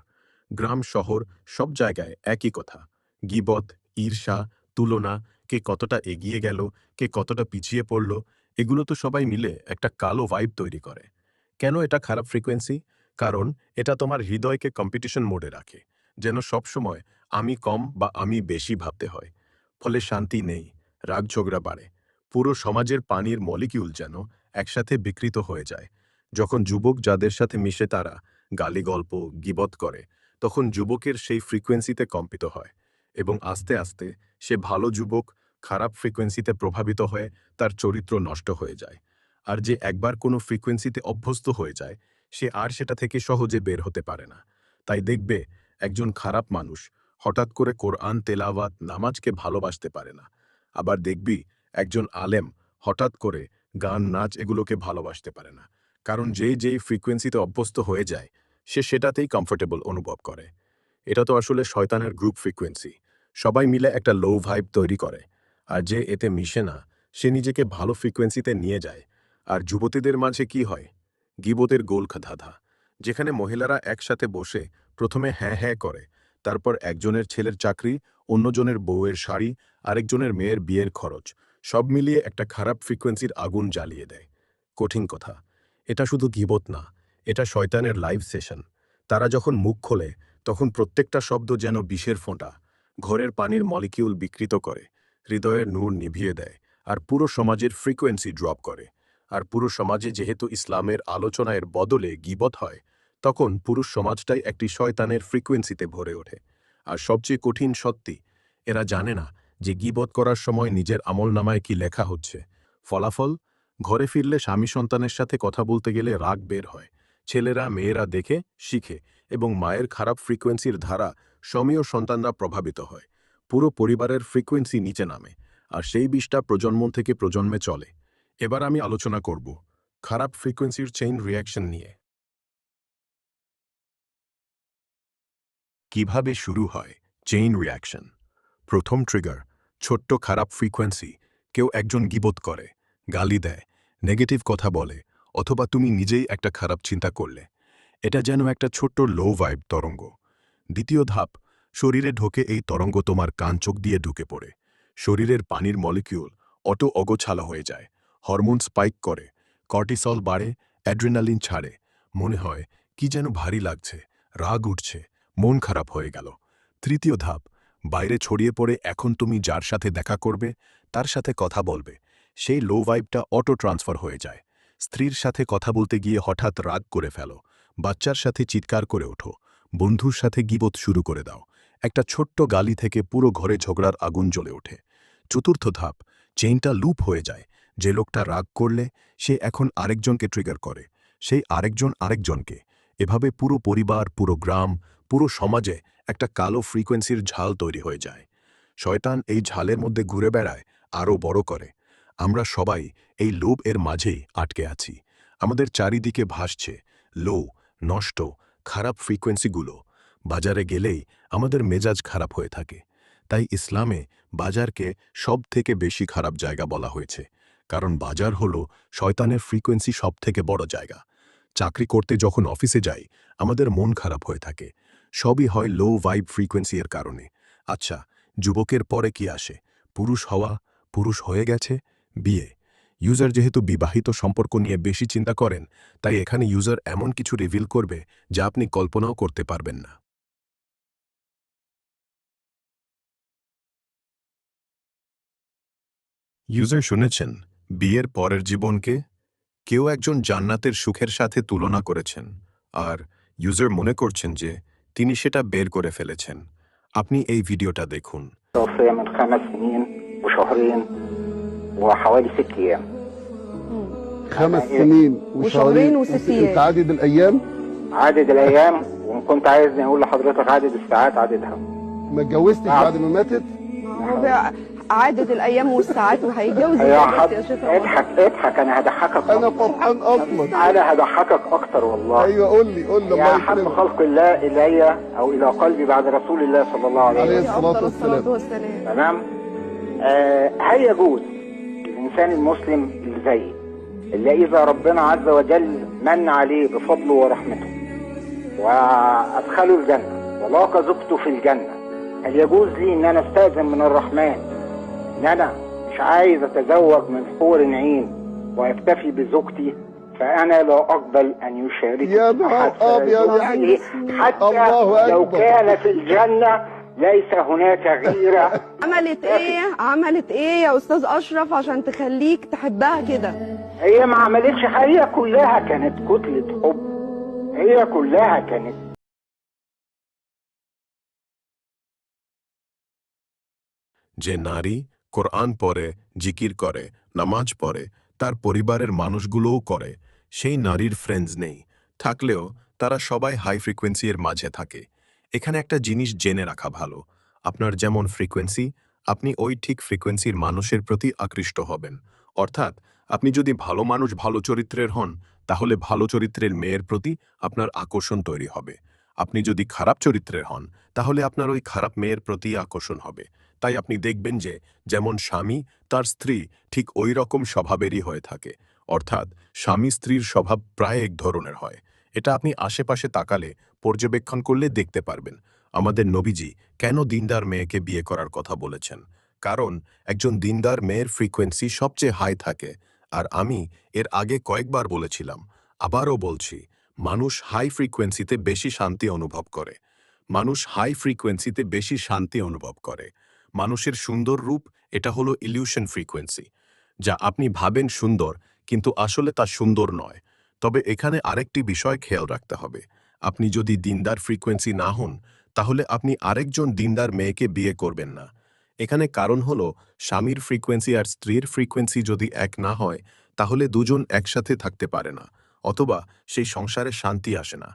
গ্রাম শহর সব জায়গায় একই কথা, গীবত, ঈর্ষা, তুলনা, কে কতটা এগিয়ে গেল, কে কতটা পিছিয়ে পড়ল। এগুলো তো সবাই মিলে একটা কালো ভাইব তৈরি করে। কেন এটা খারাপ ফ্রিকোয়েন্সি? কারণ এটা তোমার হৃদয়কে কম্পিটিশন মোডে রাখে, যেন সবসময় আমি কম বা আমি বেশি ভাবতে হয়। ফলে শান্তি নেই, রাগ ঝগড়া বাড়ে। পুরো সমাজের পানির মলিকিউল যেন একসাথে বিকৃত হয়ে যায়। যখন যুবক যাদের সাথে মিশে তারা গালিগল্প, গীবত করে, তখন যুবকের সেই ফ্রিকোয়েন্সিতে কম্পিত হয় এবং আস্তে আস্তে সে ভালো যুবক খারাপ ফ্রিকোয়েন্সিতে প্রভাবিত হয়ে তার চরিত্র নষ্ট হয়ে যায়। আর যে একবার কোনো ফ্রিকোয়েন্সিতে অভ্যস্ত হয়ে যায়, সে আর সেটা থেকে সহজে বের হতে পারে না। তাই দেখবে একজন খারাপ মানুষ হঠাৎ করে কোরআন তেলাওয়াত নামাজকে ভালোবাসতে পারে না। আবার দেখবি একজন আলেম হঠাৎ করে গান নাচ এগুলোকে ভালোবাসতে পারে না। কারণ যেই ফ্রিকোয়েন্সিতে অভ্যস্ত হয়ে যায়, সে সেটাতেই কমফোর্টেবল অনুভব করে। এটা তো আসলে শয়তানের গ্রুপ ফ্রিকোয়েন্সি। সবাই মিলে একটা লো ভাইব তৈরি করে, আর যে এতে মিশে না সে নিজেকে ভালো ফ্রিকোয়েন্সিতে নিয়ে যায়। আর যুবতীদের মাঝে কি হয়? গীবতের গোল ধাঁধা, যেখানে মহিলারা একসাথে বসে প্রথমে হ্যাঁ হ্যাঁ করে, তারপর একজনের ছেলের চাকরি, অন্যজনের বউয়ের শাড়ি, আরেকজনের মেয়ের বিয়ের খরচ, সব মিলিয়ে একটা খারাপ ফ্রিকোয়েন্সির আগুন জ্বালিয়ে দেয়। কঠিন কথা, এটা শুধু গীবত না, এটা শয়তানের লাইভ সেশন। তারা যখন মুখ খোলে তখন প্রত্যেকটা শব্দ যেন বিষের ফোঁটা, ঘরের পানির মলিকিউল বিকৃত করে, হৃদয়ের নূর নিভিয়ে দেয়, আর পুরো সমাজের ফ্রিকোয়েন্সি ড্রপ করে। আর পুরো সমাজে যেহেতু ইসলামের আলোচনার বদলে গীবত হয়, তখন পুরো সমাজটাই একটি শয়তানের ফ্রিকোয়েন্সিতে ভরে ওঠে। আর সবচেয়ে কঠিন সত্যি, এরা জানে না যে গীবত করার সময় নিজের আমলনামায় কি লেখা হচ্ছে। ফলাফল, ঘরে ফিরলে স্বামী সন্তানের সাথে কথা বলতে গেলে রাগ বের হয়, ছেলেরা মেয়েরা দেখে শিখে, এবং মায়ের খারাপ ফ্রিকোয়েন্সির ধারা স্বামী ও সন্তানরা প্রভাবিত হয়। পুরো পরিবারের ফ্রিকোয়েন্সি নিচে নামে, আর সেই বিষটা প্রজন্ম থেকে প্রজন্মে চলে। এবার আমি আলোচনা করব খারাপ ফ্রিকোয়েন্সির চেইন রিয়াকশন নিয়ে। কিভাবে শুরু হয় চেইন রিয়াকশন? প্রথম ট্রিগার, ছোট্ট খারাপ ফ্রিকোয়েন্সি। কেউ একজন গীবত করে, গালি দেয়, নেগেটিভ কথা বলে, অথবা তুমি নিজেই একটা খারাপ চিন্তা করলে। এটা যেন একটা ছোট্ট লো ভাইব তরঙ্গ। দ্বিতীয় ধাপ, শরীরে ঢোকে এই তরঙ্গ তোমার কান চোখ দিয়ে ঢুকে পড়ে। শরীরের পানির মলিকিউল অটো অগোছালো হয়ে যায়, হরমোন স্পাইক করে, কর্টিসল বাড়ে, অ্যাড্রেনালিন ছাড়ে। মনে হয় কি যেন ভারী লাগছে, রাগ উঠছে, মন খারাপ হয়ে গেল। তৃতীয় ধাপ, বাইরে ছড়িয়ে পড়ে এখন তুমি যার সাথে দেখা করবে, তার সাথে কথা বলবে, সেই লো ভাইবটা অটো ট্রান্সফার হয়ে যায়। স্ত্রীর সাথে কথা বলতে গিয়ে হঠাৎ রাগ করে ফেলো, বাচ্চার সাথে চিৎকার করে ওঠো, বন্ধুর সাথে গীবত শুরু করে দাও। একটা ছোট্ট গালি থেকে পুরো ঘরে ঝগড়ার আগুন জ্বলে ওঠে। চতুর্থ ধাপ, চেইনটা লুপ হয়ে যায়। যে লোকটা রাগ করলে সে এখন আরেকজনকে ট্রিগার করে, সেই আরেকজন আরেকজনকে। এভাবে পুরো পরিবার, পুরো গ্রাম, পুরো সমাজে একটা কালো ফ্রিকোয়েন্সির ঝাল তৈরি হয়ে যায়। শয়তান এই ঝালের মধ্যে ঘুরে বেড়ায়, আরও বড় করে। আমরা সবাই এই লোভ এর মাঝেই আটকে আছি। আমাদের চারিদিকে ভাসছে লো, নষ্ট, খারাপ ফ্রিকোয়েন্সিগুলো। বাজারে গেলেই আমাদের মেজাজ খারাপ হয়ে থাকে। তাই ইসলামে বাজারকে সব থেকে বেশি খারাপ জায়গা বলা হয়েছে, কারণ বাজার হলো শয়তানের ফ্রিকোয়েন্সি সব থেকে বড় জায়গা। চাকরি করতে যখন অফিসে যাই, আমাদের মন খারাপ হয়ে থাকে, সবই হয় লো ভাইব ফ্রিকোয়েন্সি এর কারণে। আচ্ছা, যুবকের পরে কি আসে? পুরুষ হওয়া, পুরুষ হয়ে গেছে, বিয়ে। ইউজার যেহেতু বিবাহিত সম্পর্ক নিয়ে বেশি চিন্তা করেন, তাই এখানে ইউজার এমন কিছু রিভিল করবে যা আপনি কল্পনাও করতে পারবেন না। ইউজার শুনেছেন বিয়ের পরের জীবনকে কেউ একজন জান্নাতের সুখের সাথে তুলনা করেছেন, আর ইউজার মনে করছেন যে তিনি সেটা বের করে ফেলেছেন। আপনি এই ভিডিওটা দেখুন। توفي من 5 سنين وشهرين وحوالي 6 أيام. 5 سنين وشهرين وست انت أيام. عدد الايام عدد الأيام وإن كنت عايزني أقول لحضرتك عدد الساعات عددها. ما اتجوزتش بعد ما ماتت؟ هو بقى عدد الايام والساعات وهيتجوز يا ازاي حض... بس يا شيخ اضحك اضحك أنا هضحكك انا أكتر. فرحان اصلا. أنا هضحكك أكتر والله. ايوه قول لي الله يا حب يكرمك. خلق الله إلي أو إلى قلبي بعد رسول الله صلى الله عليه عليه وسلم. الصلاة افضل والسلام. الصلاه والسلام. تمام. هل يجوز الإنسان المسلم اللي زيي اللي إذا ربنا عز وجل من عليه بفضله ورحمته وأدخله الجنة ولاقى زوجته في الجنة، هل يجوز لي إن أنا أستأذن من الرحمن إن أنا مش عايز أتزوج من حور عين ويكتفي بزوجتي فأنا لا أقبل أن يشاركني يا نهار أحد في أبيض يا زوجتي، حتى الله لو أكبر. كان في الجنة ليس هناك غيرة. عملت ايه يا استاذ اشرف عشان تخليك تحبها كده؟ هي ما عملتش حاجة، هي كلها كانت كتلة حب، هي كلها كانت. যে নারী কোরআন পড়ে, জিকির করে, নামাজ পড়ে, তার পরিবারের মানুষগুলোও করে, সেই নারীর ফ্রেন্ডস নেই, থাকলেও তারা সবাই হাই ফ্রিকোয়েন্সি এর মাঝে থাকে। এখানে একটা জিনিস জেনে রাখা ভালো, আপনার যেমন ফ্রিকোয়েন্সি, আপনি ওই ঠিক ফ্রিকোয়েন্সির মানুষের প্রতি আকৃষ্ট হবেন। অর্থাৎ আপনি যদি ভালো মানুষ, ভালো চরিত্রের হন, তাহলে ভালো চরিত্রের মেয়ের প্রতি আপনার আকর্ষণ তৈরি হবে। আপনি যদি খারাপ চরিত্রের হন, তাহলে আপনার ওই খারাপ মেয়ের প্রতি আকর্ষণ হবে। তাই আপনি দেখবেন যে যেমন স্বামী তার স্ত্রী ঠিক ওই রকম স্বভাবেরই হয়ে থাকে। অর্থাৎ স্বামী স্ত্রীর স্বভাব প্রায় এক ধরনের হয়। এটা আপনি আশেপাশে তাকালে, পর্যবেক্ষণ করলে দেখতে পারবেন। আমাদের নবীজি কেন দিনদার মেয়েকে বিয়ে করার কথা বলেছেন? কারণ একজন দিনদার মেয়ের ফ্রিকোয়েন্সি সবচেয়ে হাই থাকে। আর আমি এর আগে কয়েকবার বলেছিলাম, আবারও বলছি, মানুষ হাই ফ্রিকোয়েন্সিতে বেশি শান্তি অনুভব করে। মানুষ হাই ফ্রিকোয়েন্সিতে বেশি শান্তি অনুভব করে। মানুষের সুন্দর রূপ, এটা হলো ইলিউশন ফ্রিকোয়েন্সি, যা আপনি ভাবেন সুন্দর কিন্তু আসলে তা সুন্দর নয়। তবে এখানে আরেকটি বিষয় খেয়াল রাখতে হবে, আপনি যদি দিনদার ফ্রিকোয়েন্সি না হন, তাহলে আপনি আরেকজন দিনদার মেয়েকে বিয়ে করবেন না। এখানে কারণ হলো, স্বামীর ফ্রিকোয়েন্সি আর স্ত্রীর ফ্রিকোয়েন্সি যদি এক না হয়, তাহলে দুজন একসাথে থাকতে পারে না, অথবা সেই সংসারে শান্তি আসে না।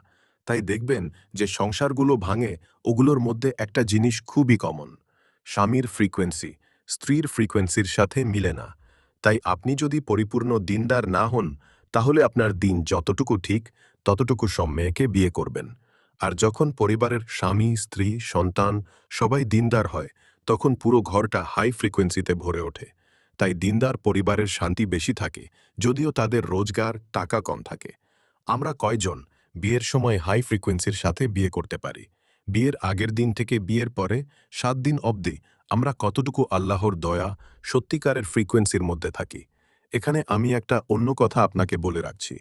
তাই দেখবেন যে সংসারগুলো ভাঙে, ওগুলোর মধ্যে একটা জিনিস খুবই কমন, স্বামীর ফ্রিকোয়েন্সি স্ত্রীর ফ্রিকোয়েন্সির সাথে মিলে না। তাই আপনি যদি পরিপূর্ণ দিনদার না হন, তাহলে আপনার দিন যতটুকু ঠিক, ততটুকু সব মেয়েকে বিয়ে করবেন। আর যখন পরিবারের স্বামী, স্ত্রী, সন্তান সবাই দিনদার হয়, তখন পুরো ঘরটা হাই ফ্রিকোয়েন্সিতে ভরে ওঠে। তাই দিনদার পরিবারের শান্তি বেশি থাকে, যদিও তাদের রোজগার, টাকা কম থাকে। আমরা কয়জন বিয়ের সময় হাই ফ্রিকোয়েন্সির সাথে বিয়ে করতে পারি? বিয়ের আগের দিন থেকে বিয়ের পরে 7 দিন অবধি আমরা কতটুকু আল্লাহর দয়া, সত্যিকারের ফ্রিকোয়েন্সির মধ্যে থাকি? এখানে আমি একটা অন্য কথা আপনাকে বলে রাখছি।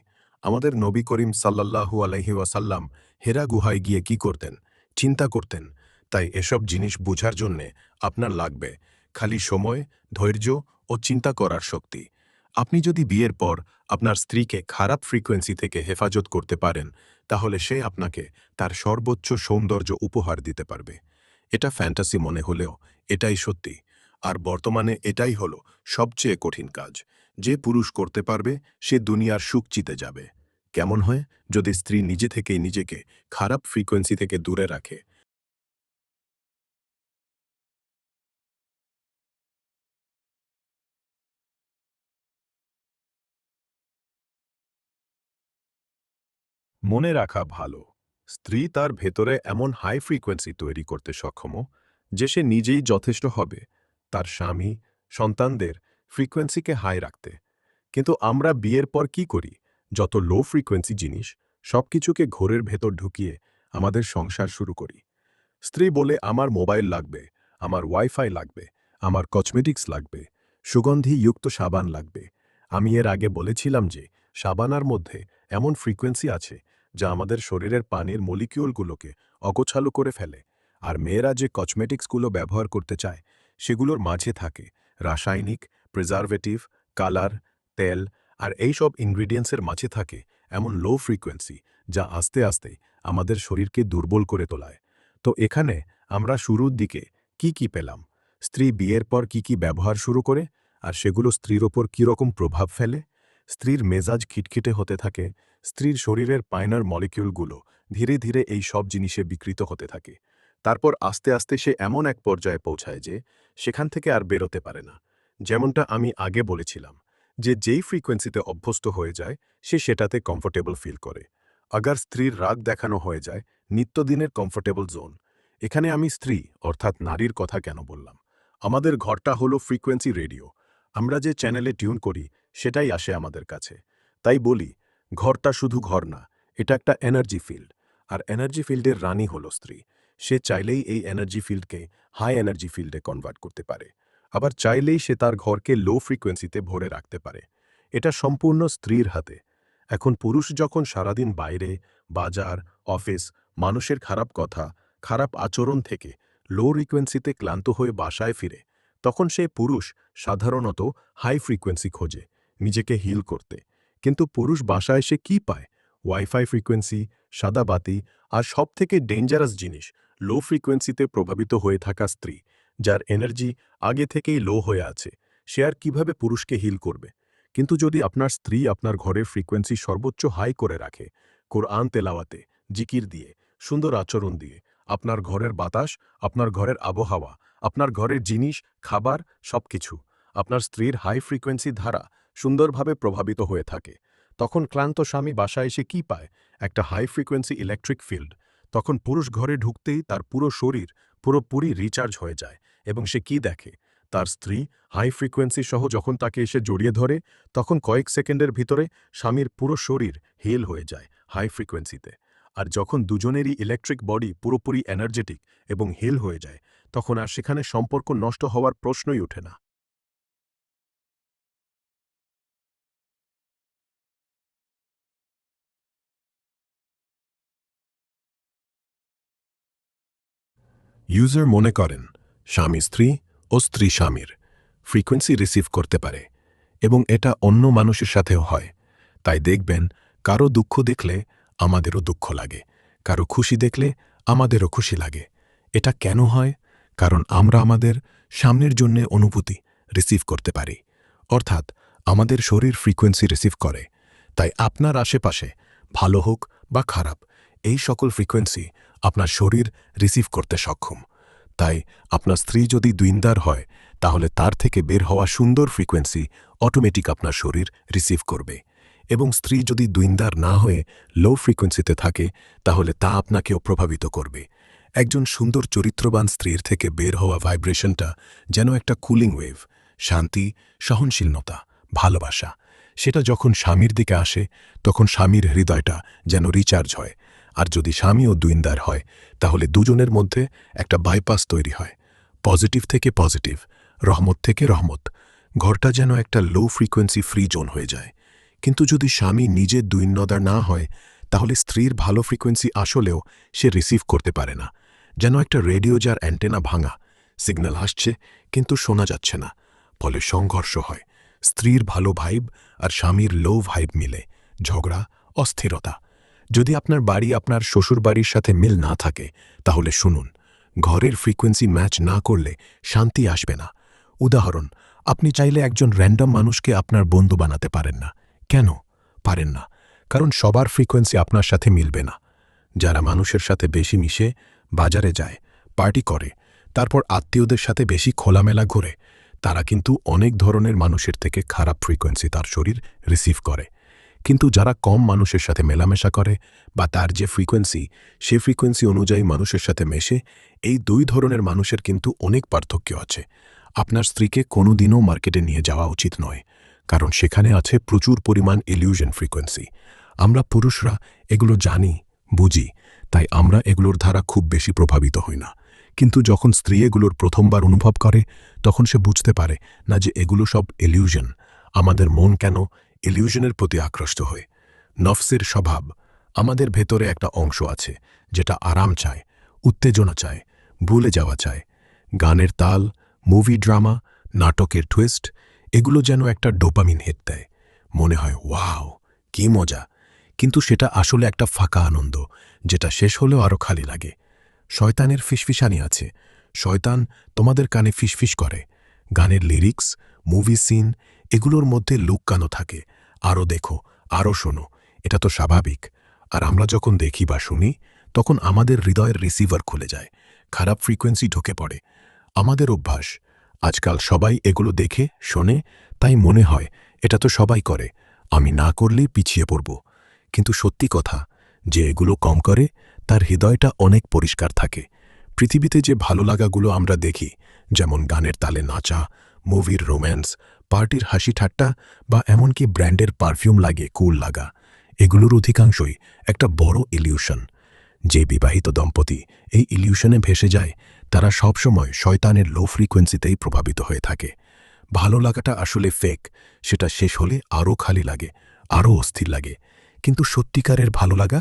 আমাদের নবী করিম সাল্লাল্লাহু আলাইহি ওয়াসাল্লাম হেরা গুহায় গিয়ে কি করতেন? চিন্তা করতেন। তাই এসব জিনিস বোঝার জন্যে আপনার লাগবে খালি সময়, ধৈর্য ও চিন্তা করার শক্তি। আপনি যদি বিয়ের পর আপনার স্ত্রীকে খারাপ ফ্রিকোয়েন্সি থেকে হেফাজত করতে পারেন, তাহলে সে আপনাকে তার সর্বোচ্চ সৌন্দর্য উপহার দিতে পারবে। এটা ফ্যান্টাসি মনে হলেও এটাই সত্যি। আর বর্তমানে এটাই হলো সবচেয়ে কঠিন কাজ। যে পুরুষ করতে পারবে, সে দুনিয়ার সুখ জিতে যাবে। কেমন হয় যদি স্ত্রী নিজে থেকেই নিজেকে খারাপ ফ্রিকোয়েন্সি থেকে দূরে রাখে? মনে রাখা ভালো, স্ত্রী তার ভেতরে এমন হাই ফ্রিকোয়েন্সি তৈরি করতে সক্ষম যে সে নিজেই যথেষ্ট হবে তার স্বামী, সন্তানদের ফ্রিকোয়েন্সিকে হাই রাখতে। কিন্তু আমরা বিয়ের পর কি করি? যত লো ফ্রিকোয়েন্সি জিনিস সবকিছুকে ঘোরের ভেতর ঢুকিয়ে আমাদের সংসার শুরু করি। স্ত্রী বলে, আমার মোবাইল লাগবে, আমার ওয়াইফাই লাগবে, আমার কসমেটিক্স লাগবে, সুগন্ধিযুক্ত সাবান লাগবে। আমি এর আগে বলেছিলাম যে সাবানার মধ্যে এমন ফ্রিকোয়েন্সি আছে যা আমাদের শরীরের পানির মলিকিউলগুলোকে অগোছালো করে ফেলে। আর মেয়েরা যে কসমেটিক্সগুলো ব্যবহার করতে চায়, সেগুলোর মাঝে থাকে রাসায়নিক, প্রিজারভেটিভ, কালার, তেল, আর এই সব ইনগ্রিডিয়েন্টসের মাঝে থাকে এমন লো ফ্রিকোয়েন্সি যা আস্তে আস্তে আমাদের শরীরকে দুর্বল করে তোলায়। তো এখানে আমরা শুরুর দিকে কি পেলাম? স্ত্রী বিয়ের পর কি ব্যবহার শুরু করে, আর সেগুলো স্ত্রীর ওপর কীরকম প্রভাব ফেলে। স্ত্রীর মেজাজ খিটখিটে হতে থাকে, স্ত্রীর শরীরের পায়নার মলিকিউলগুলো ধীরে ধীরে এই সব জিনিসে বিকৃত হতে থাকে। তারপর আস্তে আস্তে সে এমন এক পর্যায়ে পৌঁছায় যে সেখান থেকে আর বেরোতে পারে না। যেমনটা আমি আগে বলেছিলাম, যে যেই ফ্রিকোয়েন্সিতে অভ্যস্ত হয়ে যায়, সে সেটাতে কমফোর্টেবল ফিল করে। আগার স্ত্রীর রাগ দেখানো হয়ে যায় নিত্যদিনের কমফোর্টেবল জোন। এখানে আমি স্ত্রী অর্থাৎ নারীর কথা কেন বললাম? আমাদের ঘরটা হলো ফ্রিকোয়েন্সি রেডিও। আমরা যে চ্যানেলে টিউন করি সেটাই আসে আমাদের কাছে। তাই বলি, ঘরটা শুধু ঘর না, এটা একটা এনার্জি ফিল্ড। আর এনার্জি ফিল্ডের রানী হলো স্ত্রী। সে চাইলেই এই এনার্জি ফিল্ডকে হাই এনার্জি ফিল্ডে কনভার্ট করতে পারে, আবার চাইলেই সে তার ঘরকে লো ফ্রিকোয়েন্সিতে ভরে রাখতে পারে। এটা সম্পূর্ণ স্ত্রীর হাতে। এখন পুরুষ যখন সারাদিন বাইরে, বাজার, অফিস, মানুষের খারাপ কথা, খারাপ আচরণ থেকে লো ফ্রিকোয়েন্সিতে ক্লান্ত হয়ে বাসায় ফিরে, তখন সে পুরুষ সাধারণত হাই ফ্রিকোয়েন্সি খোঁজে নিজেকে হিল করতে। কিন্তু পুরুষ বাসায় এসে কি পায়? ওয়াইফাই ফ্রিকোয়েন্সি, সাদা বাতি, আর সবথেকে ডেঞ্জারাস জিনিস, লো ফ্রিকোয়েন্সিতে প্রভাবিত হয়ে থাকা স্ত্রী, যার এনার্জি আগে থেকেই লো হয়ে আছে। সে আর কিভাবে পুরুষকে হিল করবে? কিন্তু যদি আপনার স্ত্রী আপনার ঘরের ফ্রিকোয়েন্সি সর্বোচ্চ হাই করে রাখে, কোরআন তেলাওয়াতে, জিকির দিয়ে, সুন্দর আচরণ দিয়ে, আপনার ঘরের বাতাস, আপনার ঘরের আবহাওয়া, আপনার ঘরের জিনিস, খাবার, সবকিছু আপনার স্ত্রীর হাই ফ্রিকোয়েন্সি ধারা সুন্দরভাবে প্রভাবিত হয়ে থাকে, তখন ক্লান্ত স্বামী বাসায় এসে কি পায়? একটা হাই ফ্রিকোয়েন্সি ইলেকট্রিক ফিল্ড। তখন পুরুষ ঘরে ঢুকতেই তার পুরো শরীর পুরোপুরি রিচার্জ হয়ে যায়, এবং সে কি দেখে? তার স্ত্রী হাই ফ্রিকোয়েন্সি সহ যখন তাকে এসে জড়িয়ে ধরে, তখন কয়েক সেকেন্ডের ভিতরে স্বামীর পুরো শরীর হিল হয়ে যায় হাই ফ্রিকোয়েন্সিতে। আর যখন দুজনেরই ইলেকট্রিক বডি পুরোপুরি এনার্জেটিক এবং হিল হয়ে যায়, তখন আর সেখানে সম্পর্ক নষ্ট হওয়ার প্রশ্নই ওঠে না। ইউজার মনে করেন স্বামী স্ত্রী ও স্ত্রী স্বামীর ফ্রিকোয়েন্সি রিসিভ করতে পারে, এবং এটা অন্য মানুষের সাথেও হয়। তাই দেখবেন, কারো দুঃখ দেখলে আমাদেরও দুঃখ লাগে, কারো খুশি দেখলে আমাদেরও খুশি লাগে। এটা কেন হয়? কারণ আমরা আমাদের সামনের জন্য অনুভূতি রিসিভ করতে পারি, অর্থাৎ আমাদের শরীর ফ্রিকোয়েন্সি রিসিভ করে। তাই আপনার আশেপাশে ভালো হোক বা খারাপ, এই সকল ফ্রিকোয়েন্সি আপনার শরীর রিসিভ করতে সক্ষম। তাই আপনার স্ত্রী যদি দ্বিন্দার হয়, তাহলে তার থেকে বের হওয়া সুন্দর ফ্রিকোয়েন্সি অটোমেটিক আপনার শরীর রিসিভ করবে। এবং স্ত্রী যদি দ্বিন্দার না হয়ে লো ফ্রিকোয়েন্সিতে থাকে, তাহলে তা আপনাকেও প্রভাবিত করবে। একজন সুন্দর চরিত্রবান স্ত্রীর থেকে বের হওয়া ভাইব্রেশনটা যেন একটা কুলিং ওয়েভ, শান্তি, সহনশীলতা, ভালোবাসা। সেটা যখন স্বামীর দিকে আসে, তখন স্বামীর হৃদয়টা যেন রিচার্জ হয়। আর যদি স্বামীও দ্বিন্দার হয়, তাহলে দুজনের মধ্যে একটা বাইপাস তৈরি হয়, পজিটিভ থেকে পজিটিভ, রহমত থেকে রহমত। ঘরটা যেন একটা লো ফ্রিকোয়েন্সি ফ্রি জোন হয়ে যায়। কিন্তু যদি স্বামী নিজে দ্বিন্দার না হয়, তাহলে স্ত্রীর ভালো ফ্রিকোয়েন্সি আসলেও সে রিসিভ করতে পারে না। যেন একটা রেডিও যার অ্যান্টেনা ভাঙা, সিগন্যাল আসছে কিন্তু শোনা যাচ্ছে না, ফলে সংঘর্ষ হয়। স্ত্রীর ভালো ভাইব আর স্বামীর লো ভাইব মিলে ঝগড়া, অস্থিরতা। যদি আপনার বাড়ি আপনার শ্বশুর বাড়ির সাথে মিল না থাকে, তাহলে শুনুন, ঘরের ফ্রিকোয়েন্সি ম্যাচ না করলে শান্তি আসবে না। উদাহরণ, আপনি চাইলে একজন র্যান্ডম মানুষকে আপনার বন্ধু বানাতে পারেন না। কেন পারেন না? কারণ সবার ফ্রিকোয়েন্সি আপনার সাথে মিলবে না। যারা মানুষের সাথে বেশি মিশে, বাজারে যায়, পার্টি করে, তারপর আত্মীয়দের সাথে বেশি খোলামেলা ঘুরে, তারা কিন্তু অনেক ধরনের মানুষের থেকে খারাপ ফ্রিকোয়েন্সি তার শরীর রিসিভ করে। কিন্তু যারা কম মানুষের সাথে মেলামেশা করে বা তার যে ফ্রিকোয়েন্সি, সে ফ্রিকোয়েন্সি অনুযায়ী মানুষের সাথে মেশে, এই দুই ধরনের মানুষের কিন্তু অনেক পার্থক্য আছে। আপনার স্ত্রীকে কোনোদিনও মার্কেটে নিয়ে যাওয়া উচিত নয়, কারণ সেখানে আছে প্রচুর পরিমাণ ইলিউশন ফ্রিকোয়েন্সি। আমরা পুরুষরা এগুলো জানি, বুঝি, তাই আমরা এগুলোর দ্বারা খুব বেশি প্রভাবিত হই না। কিন্তু যখন স্ত্রী এগুলোর প্রথমবার অনুভব করে, তখন সে বুঝতে পারে না যে এগুলো সব ইলিউশন। আমাদের মন কেন ইলিউশনের প্রতি আকৃষ্ট হয়? নফসের স্বভাব। আমাদের ভেতরে একটা অংশ আছে যেটা আরাম চায়, উত্তেজনা চায়, ভুলে যাওয়া চায়। গানের তাল, মুভি ড্রামা, নাটকের টুইস্ট, এগুলো যেন একটা ডোপামিন হিট দেয়। মনে হয় ওয়াও, কি মজা। কিন্তু সেটা আসলে একটা ফাঁকা আনন্দ, যেটা শেষ হলেও আরও খালি লাগে। শয়তানের ফিসফিসানি আছে। শয়তান তোমাদের কানে ফিসফিস করে। গানের লিরিক্স, মুভি সিন, এগুলোর মধ্যে লুকানো থাকে। আরও দেখো, আরও শোনো, এটা তো স্বাভাবিক। আর আমরা যখন দেখি বা শুনি, তখন আমাদের হৃদয়ের রিসিভার খুলে যায়, খারাপ ফ্রিকোয়েন্সি ঢুকে পড়ে। আমাদের অভ্যাস, আজকাল সবাই এগুলো দেখে শোনে, তাই মনে হয় এটা তো সবাই করে, আমি না করলেই পিছিয়ে পড়ব। কিন্তু সত্যি কথা, যে এগুলো কম করে, তার হৃদয়টা অনেক পরিষ্কার থাকে। পৃথিবীতে যে ভালো লাগাগুলো আমরা দেখি, যেমন গানের তালে নাচা, মুভির রোম্যান্স, পার্টির হাসি ঠাট্টা, বা এমনকি ব্র্যান্ডের পারফিউম লাগে কুল লাগা, এগুলোর অধিকাংশই একটা বড় ইলিউশন। যে বিবাহিত দম্পতি এই ইলিউশনে ভেসে যায়, তারা সবসময় শয়তানের লো ফ্রিকোয়েন্সিতেই প্রভাবিত হয়ে থাকে। ভালো লাগাটা আসলে ফেক, সেটা শেষ হলে আরও খালি লাগে, আরও অস্থির লাগে। কিন্তু সত্যিকারের ভালো লাগা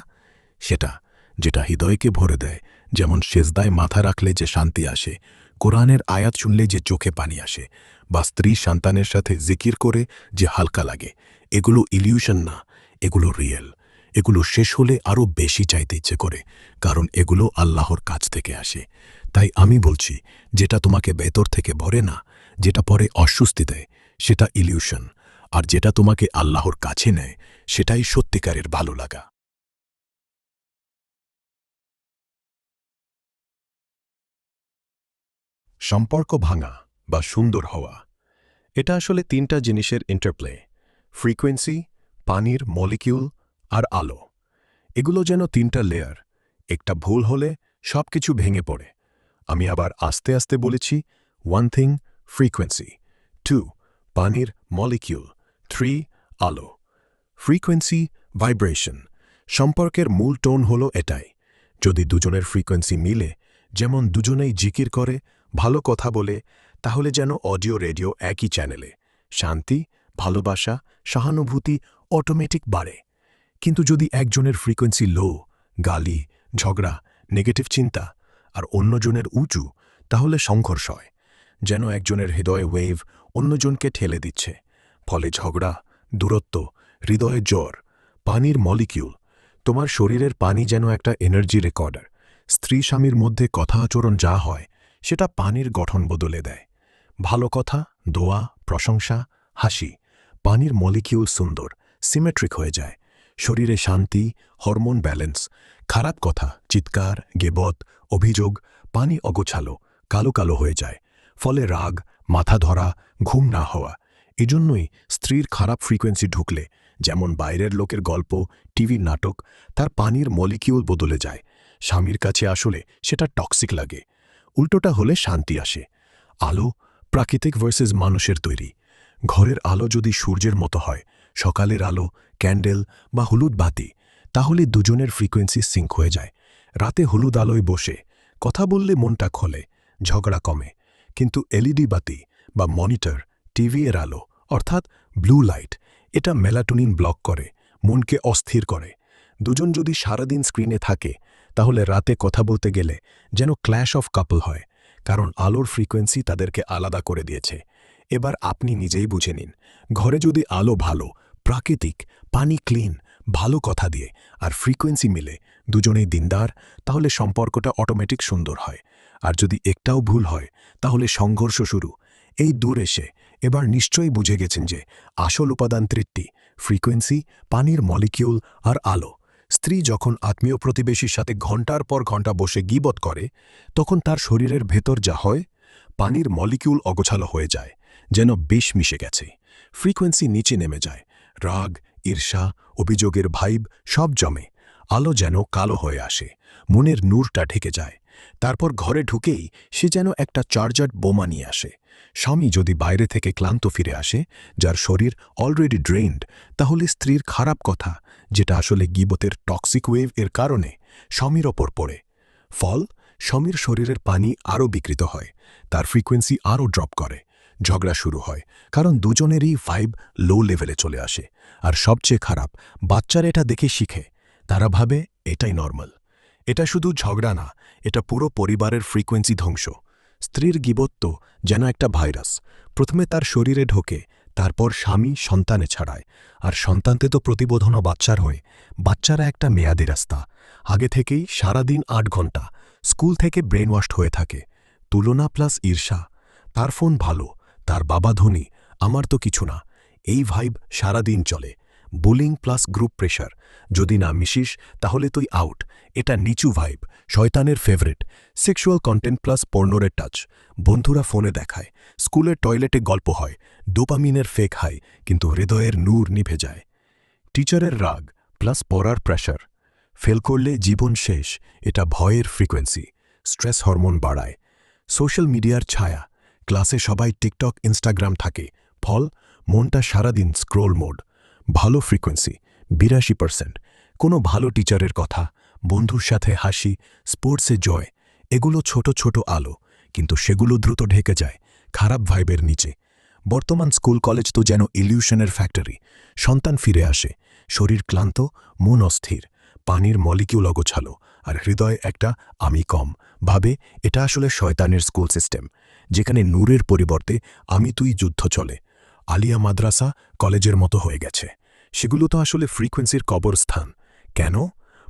সেটা, যেটা হৃদয়কে ভরে দেয়, যেমন সেজদায় মাথা রাখলে যে শান্তি আসে, কোরআনের আয়াত শুনলে যে চোখে পানি আসে, বা স্ত্রী সন্তানের সাথে জিকির করে যে হালকা লাগে। এগুলো ইলিউশন না, এগুলো রিয়েল। এগুলো শেষ হলে আরও বেশি চাইতে ইচ্ছে করে, কারণ এগুলো আল্লাহর কাছ থেকে আসে। তাই আমি বলছি, যেটা তোমাকে ভেতর থেকে ভরে না, যেটা পরে অস্বস্তি দেয়, সেটা ইলিউশন। আর যেটা তোমাকে আল্লাহর কাছে নেয়, সেটাই সত্যিকারের ভালো লাগা। সম্পর্ক ভাঙা বা সুন্দর হওয়া, এটা আসলে তিনটা জিনিসের ইন্টারপ্লে: ফ্রিকোয়েন্সি, পানির মলিকিউল আর আলো। এগুলো যেন তিনটা লেয়ার, একটা ভুল হলে সব কিছু ভেঙে পড়ে। আমি আবার আস্তে আস্তে বলেছি, 1 থিং ফ্রিকোয়েন্সি, 2 পানির মলিকিউল, 3 আলো। Frequency, vibration. সম্পর্কের মূল টোন হলো এটাই। যদি দুজনের ফ্রিকোয়েন্সি মিলে, যেমন দুজনেই জিকির করে, ভালো কথা বলে, তাহলে যেন অডিও রেডিও একই চ্যানেলে। শান্তি, ভালোবাসা, সহানুভূতি অটোমেটিক বাড়ে। কিন্তু যদি একজনের ফ্রিকোয়েন্সি লো, গালি, ঝগড়া, নেগেটিভ চিন্তা, আর অন্যজনের উঁচু, তাহলে সংঘর্ষ হয়। যেন একজনের হৃদয়ে ওয়েভ অন্যজনকে ঠেলে দিচ্ছে। ফলে ঝগড়া, দূরত্ব, হৃদয়ে জ্বর। পানির মলিকিউল। তোমার শরীরের পানি যেন একটা এনার্জি রেকর্ডার। স্ত্রী স্বামীর মধ্যে কথা আচরণ যা হয়, সেটা পানির গঠন বদলে দেয়। ভালো কথা, দোয়া, প্রশংসা, হাসি। পানির মলিকিউল সুন্দর, সিমেট্রিক হয়ে যায়। শরীরে শান্তি, হরমোন ব্যালেন্স। খারাপ কথা, চিৎকার, গেবত, অভিযোগ, পানি অগোছালো, কালো কালো হয়ে যায়। ফলে রাগ, মাথা ধরা, ঘুম না হওয়া। এজন্যই স্ত্রীর খারাপ ফ্রিকোয়েন্সি ঢুকলে, যেমন বাইরের লোকের গল্প, টিভির নাটক, তার পানির মলিকিউল বদলে যায়। স্বামীর কাছে আসলে সেটা টক্সিক লাগে। উল্টোটা হলে শান্তি আসে। আলো, প্রাকৃতিক ভার্সেস মানুষের তৈরি। ঘরের আলো যদি সূর্যের মতো হয়, সকালের আলো, ক্যান্ডেল বা হলুদ বাতি, তাহলে দুজনের ফ্রিকোয়েন্সি সিঙ্ক হয়ে যায়। রাতে হলুদ আলোয় বসে কথা বললে মনটা খোলে, ঝগড়া কমে। কিন্তু এলইডি বাতি বা মনিটর, টিভি এর আলো, অর্থাৎ ব্লু লাইট, এটা মেলাটোনিন ব্লক করে, মনকে অস্থির করে। দুজন যদি সারাদিন স্ক্রিনে থাকে, তাহলে রাতে কথা বলতে গেলে যেন ক্ল্যাশ অফ কাপল হয়, কারণ আলোর ফ্রিকোয়েন্সি তাদেরকে আলাদা করে দিয়েছে। এবার আপনি নিজেই বুঝে নিন, ঘরে যদি আলো ভালো, প্রাকৃতিক, পানি ক্লিন, ভালো কথা দিয়ে আর ফ্রিকোয়েন্সি মিলে, দুজনেই দিনদার, তাহলে সম্পর্কটা অটোমেটিক সুন্দর হয়। আর যদি একটাও ভুল হয়, তাহলে সংঘর্ষ শুরু। এই দূর এসে এবার নিশ্চয়ই বুঝে গেছেন যে আসল উপাদান তৃপ্তি, ফ্রিকোয়েন্সি, পানির মলিকিউল আর আলো। স্ত্রী যখন আত্মীয় প্রতিবেশীর সাথে ঘণ্টার পর ঘণ্টা বসে গীবত করে, তখন তার শরীরের ভেতর যা হয়, পানির মলিকিউল অগোছালো হয়ে যায়, যেন বিষ মিশে গেছে। ফ্রিকোয়েন্সি নিচে নেমে যায়। রাগ, ঈর্ষা, অভিযোগের ভাইব সব জমে। আলো যেন কালো হয়ে আসে, মনের নূরটা ঢেকে যায়। তারপর ঘরে ঢুকেই সে যেন একটা চার্জার বোমা নিয়ে আসে। স্বামী যদি বাইরে থেকে ক্লান্ত ফিরে আসে, যার শরীর অলরেডি ড্রেইনড, তাহলে স্ত্রীর খারাপ কথা, যেটা আসলে গীবতের টক্সিক ওয়েভ এর কারণে, স্বামীর ওপর পড়ে। ফল, স্বামীর শরীরের পানি আরও বিকৃত হয়, তার ফ্রিকোয়েন্সি আরও ড্রপ করে। ঝগড়া শুরু হয়, কারণ দুজনেরই ভাইব লো লেভেলে চলে আসে। আর সবচেয়ে খারাপ, বাচ্চারা এটা দেখে শিখে। তারা ভাবে এটাই নর্মাল। এটা শুধু ঝগড়া না, এটা পুরো পরিবারের ফ্রিকোয়েন্সি ধ্বংস। স্ত্রীর গীবত্ব যেন একটা ভাইরাস, প্রথমে তার শরীরে ঢোকে, তারপর স্বামী সন্তানে ছড়ায়। আর সন্তানতে তো প্রতিবোধনও বাচ্চার হয়। বাচ্চারা একটা মেয়াদি রাস্তা, আগে থেকেই সারাদিন ৮ ঘণ্টা স্কুল থেকে ব্রেন ওয়াশড হয়ে থাকে। তুলনা প্লাস ঈর্ষা, তার ফোন ভালো, তার বাবা ধনী, আমার তো কিছু না, এই ভাইব সারাদিন চলে। বুলিং প্লাস গ্রুপ প্রেশার, যদি না মিশিস তাহলে তুই আউট, এটা নিচু ভাইব, শয়তানের ফেভারিট। সেক্সুয়াল কন্টেন্ট প্লাস পর্নোরের টাচ, বন্ধুরা ফোনে দেখায়, স্কুলের টয়লেটে গল্প হয়, ডোপামিনের ফেক হাই, কিন্তু হৃদয়ের নূর নিভে যায়। টিচারের রাগ প্লাস পড়ার প্রেশার, ফেল করলে জীবন শেষ, এটা ভয়ের ফ্রিকোয়েন্সি, স্ট্রেস হরমোন বাড়ায়। সোশ্যাল মিডিয়ার ছায়া, ক্লাসে সবাই টিকটক, ইনস্টাগ্রাম থাকে, ফল মনটা সারাদিন স্ক্রোল মোড। ভালো ফ্রিকোয়েন্সি ৮২%, কোনো ভালো টিচারের কথা, বন্ধুর সাথে হাসি, স্পোর্টসে জয়, এগুলো ছোট ছোট আলো, কিন্তু সেগুলো দ্রুত ঢেকে যায় খারাপ ভাইবের নিচে। বর্তমান স্কুল কলেজ তো যেন ইলিউশনের ফ্যাক্টরি। সন্তান ফিরে আসে, শরীর ক্লান্ত, মন অস্থির, পানির মলিকিউল অগোছালো, আর হৃদয় একটা আমি কম ভাবে। এটা আসলে শয়তানের স্কুল সিস্টেম, যেখানে নূরের পরিবর্তে আমি তুই যুদ্ধ চলে। আলিয়া মাদ্রাসা কলেজের মতো হয়ে গেছে। সেগুলো তো আসলে ফ্রিকোয়েন্সির কবরস্থান। কেন?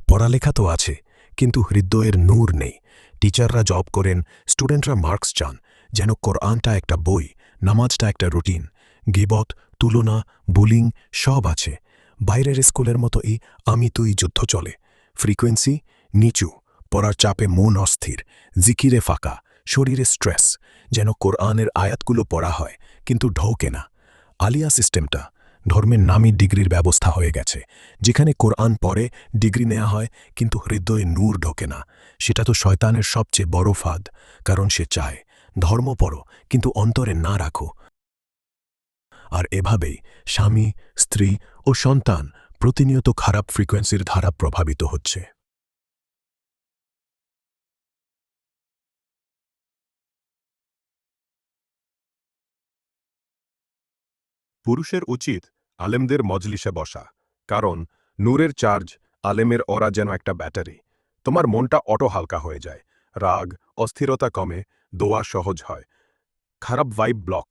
পড়ালেখা তো আছে, কিন্তু হৃদয়ের নূর নেই। টিচাররা জব করেন, স্টুডেন্টরা মার্কস চান, যেন কোরআনটা একটা বই, নামাজটা একটা রুটিন। গিবত, তুলনা, বুলিং সব আছে। বাইরের স্কুলের মতো এই আমি তুই যুদ্ধ চলে। ফ্রিকোয়েন্সি নিচু, পড়ার চাপে মন অস্থির, জিকিরে ফাঁকা, শরীরে স্ট্রেস, যেন কোরআনের আয়াতগুলো পড়া হয় কিন্তু ঢোকে না। আলিয়া সিস্টেমটা ধর্মের নামী ডিগ্রির ব্যবস্থা হয়ে গেছে, যেখানে কোরআন পড়ে ডিগ্রি নেওয়া হয় কিন্তু হৃদয়ে নূর ঢোকে না। সেটা তো শয়তানের সবচেয়ে বড় ফাঁদ, কারণ সে চায় ধর্ম পড়ো কিন্তু অন্তরে না রাখো। আর এভাবেই স্বামী, স্ত্রী ও সন্তান প্রতিনিয়ত খারাপ ফ্রিকোয়েন্সির ধারা প্রভাবিত হচ্ছে। পুরুষের উচিত আলেমদের মজলিসে বসা, কারণ নূরের চার্জ আলেমের ওরা যেন একটা ব্যাটারি। তোমার মনটা অটো হালকা হয়ে যায়, রাগ অস্থিরতা কমে, দোয়া সহজ হয়। খারাপ ভাইব ব্লক,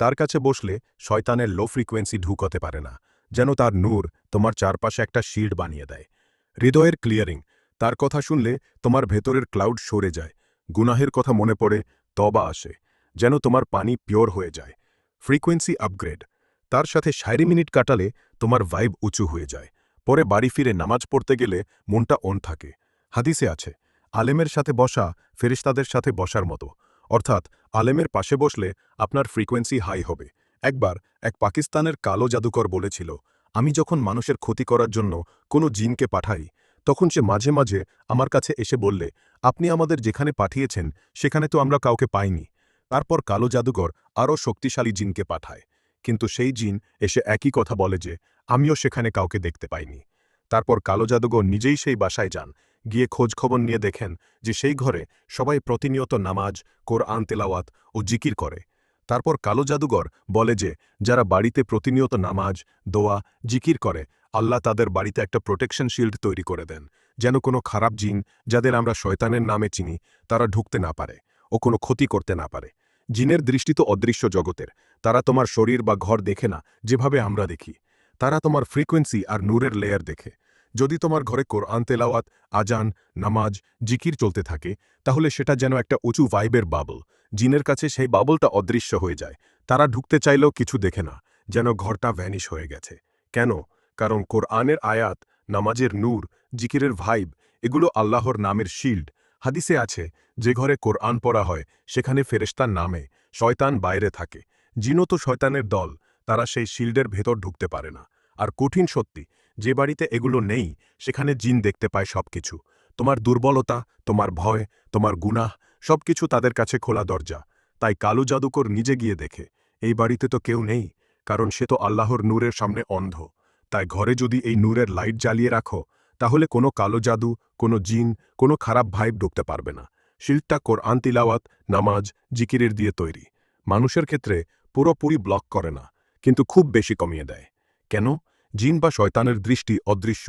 তার কাছে বসলে শয়তানের লো ফ্রিকোয়েন্সি ঢুকতে পারে না, যেন তার নূর তোমার চারপাশে একটা শিল্ড বানিয়ে দেয়। হৃদয়ের ক্লিয়ারিং, তার কথা শুনলে তোমার ভেতরের ক্লাউড সরে যায়, গুনাহের কথা মনে পড়ে, তবা আসে, যেন তোমার পানি পিওর হয়ে যায়। ফ্রিকোয়েন্সি আপগ্রেড, তার সাথে 60 মিনিট কাটালে তোমার ভাইব উঁচু হয়ে যায়। পরে বাড়ি ফিরে নামাজ পড়তে গেলে মনটা অন থাকে। হাদিসে আছে, আলেমের সাথে বসা ফেরেশতাদের সাথে বসার মতো, অর্থাৎ আলেমের পাশে বসলে আপনার ফ্রিকোয়েন্সি হাই হবে। একবার এক পাকিস্তানের কালো জাদুকর বলেছিল, আমি যখন মানুষের ক্ষতি করার জন্য কোনো জিনকে পাঠাই, তখন সে মাঝে মাঝে আমার কাছে এসে বললে, আপনি আমাদের যেখানে পাঠিয়েছেন সেখানে তো আমরা কাউকে পাইনি। তারপর কালো জাদুকর আরও শক্তিশালী জিনকে পাঠায়, কিন্তু সেই জিন এসে একই কথা বলে যে আমিও সেখানে কাউকে দেখতে পাইনি। তারপর কালো জাদুকর নিজেই সেই বাসায় যান, গিয়ে খোঁজখবর নিয়ে দেখেন যে সেই ঘরে সবাই প্রতিনিয়ত নামাজ, কোরআন তেলাওয়াত ও জিকির করে। তারপর কালো জাদুকর বলে যে যারা বাড়িতে প্রতিনিয়ত নামাজ, দোয়া, জিকির করে, আল্লাহ তাদের বাড়িতে একটা প্রোটেকশন শিল্ড তৈরি করে দেন, যেন কোনো খারাপ জিন, যাদের আমরা শয়তানের নামে চিনি, তারা ঢুকতে না পারে ও কোনো ক্ষতি করতে না পারে। জিনের দৃষ্টি তো অদৃশ্য জগতের, তারা তোমার শরীর বা ঘর দেখে না যেভাবে আমরা দেখি, তারা তোমার ফ্রিকোয়েন্সি আর নূরের লেয়ার দেখে। যদি তোমার ঘরে কোরআন তেলাওয়াত, আজান, নামাজ, জিকির চলতে থাকে, তাহলে সেটা যেন একটা উঁচু ভাইবের বাবল। জিনের কাছে সেই বাবলটা অদৃশ্য হয়ে যায়, তারা ঢুকতে চাইলেও কিছু দেখে না, যেন ঘরটা ভ্যানিশ হয়ে গেছে। কেন? কারণ কোরআনের আয়াত, নামাজের নূর, জিকিরের ভাইব, এগুলো আল্লাহর নামের শিল্ড। হাদিসে আছে, যে ঘরে কোরআন পড়া হয় সেখানে ফেরেশতার নামে, শয়তান বাইরে থাকে। জিনও তো শয়তানের দল, তারা সেই শিল্ডের ভেতর ঢুকতে পারে না। আর কঠিন সত্যি, যে বাড়িতে এগুলো নেই সেখানে জিন দেখতে পায় সবকিছু। তোমার দুর্বলতা, তোমার ভয়, তোমার গুনাহ, সবকিছু তাদের কাছে খোলা দরজা। তাই কালো জাদুকর নিজে গিয়ে দেখে, এই বাড়িতে তো কেউ নেই, কারণ সে তো আল্লাহর নূরের সামনে অন্ধ। তাই ঘরে যদি এই নূরের লাইট জ্বালিয়ে রাখো, তাহলে কোনো কালো জাদু, কোনো জিন, কোনো খারাপ ভাইব ঢুকতে পারবে না। শিল্ডটা কোরআন তিলাওয়াত, নামাজ, জিকিরের দিয়ে তৈরি। মানুষের ক্ষেত্রে পুরোপুরি ব্লক করে না, কিন্তু খুব বেশি কমিয়ে দেয়। কেন? জিন বা শয়তানের দৃষ্টি অদৃশ্য,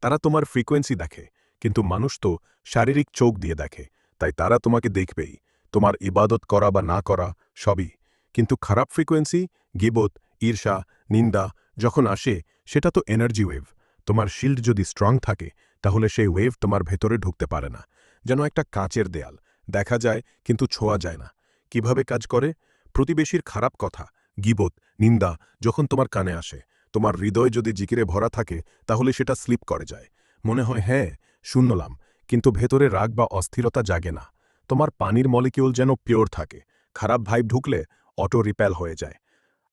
তারা তোমার ফ্রিকোয়েন্সি দেখে, কিন্তু মানুষ তো শারীরিক চোখ দিয়ে দেখে, তাই তারা তোমাকে দেখবেই, তোমার ইবাদত করা বা না করা সবই। কিন্তু খারাপ ফ্রিকোয়েন্সি, গিবত, ঈর্ষা, নিন্দা যখন আসে, সেটা তো এনার্জি ওয়েভ। তোমার শিল্ড যদি স্ট্রং থাকে, তাহলে সেই ওয়েভ তোমার ভেতরে ঢুকতে পারে না, যেন একটা কাঁচের দেয়াল, দেখা যায় কিন্তু ছোঁয়া যায় না। কিভাবে কাজ করে? প্রতিবেশীর খারাপ কথা, গিবত, নিন্দা যখন তোমার কানে আসে, তোমার হৃদয় যদি জিকিরে ভরা থাকে, তাহলে সেটা স্লিপ করে যায়। মনে হয় হ্যাঁ শুনলাম, কিন্তু ভেতরে রাগ বা অস্থিরতা জাগে না। তোমার পানির মলিকিউল যেন পিওর থাকে, খারাপ ভাইব ঢুকলে অটো রিপ্যাল হয়ে যায়।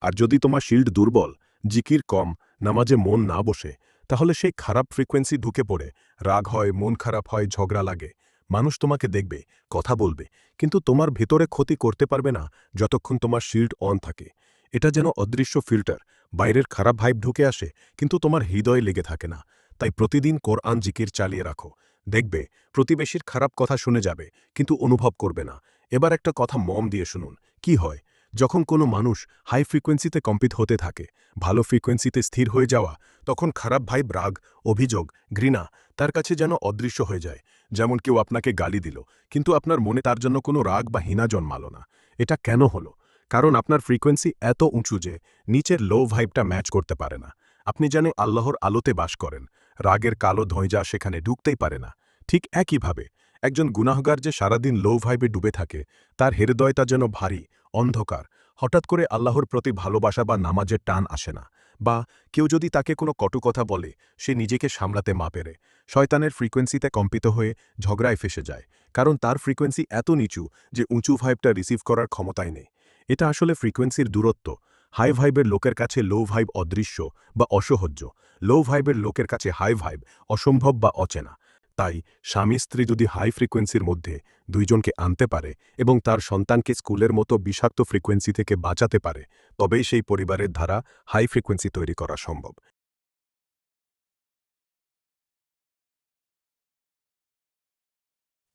আর যদি তোমার শিল্ড দুর্বল, জিকির কম, নামাজে মন না বসে, তাহলে সেই খারাপ ফ্রিকোয়েন্সি ঢুকে পড়ে, রাগ হয়, মন খারাপ হয়, ঝগড়া লাগে। মানুষ তোমাকে দেখবে, কথা বলবে, কিন্তু তোমার ভেতরে ক্ষতি করতে পারবে না যতক্ষণ তোমার শিল্ড অন থাকে। এটা যেন অদৃশ্য ফিল্টার, বাইরের খারাপ ভাইব ঢুকে আসে, কিন্তু তোমার হৃদয়ে লেগে থাকে না। তাই প্রতিদিন কোরআন জিকির চালিয়ে রাখো, দেখবে প্রতিবেশীর খারাপ কথা শুনে যাবে, কিন্তু অনুভব করবে না। এবার একটা কথা মন দিয়ে শুনুন, কি হয় যখন কোনো মানুষ হাই ফ্রিকোয়েন্সিতে কম্পিত হতে থাকে, ভালো ফ্রিকোয়েন্সিতে স্থির হয়ে যাওয়া, তখন খারাপ ভাইব, রাগ, অভিযোগ, ঘৃণা তার কাছে যেন অদৃশ্য হয়ে যায়। যেমন কেউ আপনাকে গালি দিল, কিন্তু আপনার মনে তার জন্য কোনো রাগ বা হীনা জন্মালো না। এটা কেন হলো? কারণ আপনার ফ্রিকোয়েন্সি এত উঁচু যে নিচের লো ভাইবটা ম্যাচ করতে পারে না। আপনি যেন আল্লাহর আলোতে বাস করেন, রাগের কালো ধৈর্য সেখানে ঢুকতেই পারে না। ঠিক একইভাবে একজন গুনাহগার যে সারাদিন লো ভাইবে ডুবে থাকে, তার হৃদয়টা যেন ভারী, অন্ধকার। হঠাৎ করে আল্লাহর প্রতি ভালোবাসা বা নামাজের টান আসে না। বা কেউ যদি তাকে কোনো কটু কথা বলে, সে নিজেকে সামলাতে মা পেরে শয়তানের ফ্রিকোয়েন্সিতে কম্পিত হয়ে ঝগড়ায় ফেসে যায়। কারণ তার ফ্রিকোয়েন্সি এত নিচু যে উঁচু ভাইবটা রিসিভ করার ক্ষমতাই নেই। এটা আসলে ফ্রিকোয়েন্সির দূরত্ব। হাই ভাইবের লোকের কাছে লো ভাইব অদৃশ্য বা অসহ্য। লো ভাইবের লোকের কাছে হাই ভাইব অসম্ভব বা অচেনা। তাই স্বামী স্ত্রী যদি হাই ফ্রিকোয়েন্সির মধ্যে দুইজনকে আনতে পারে এবং তার সন্তানকে স্কুলের মতো বিষাক্ত ফ্রিকোয়েন্সি থেকে বাঁচাতে পারে, তবেই সেই পরিবারের ধারা হাই ফ্রিকোয়েন্সি তৈরি করা সম্ভব।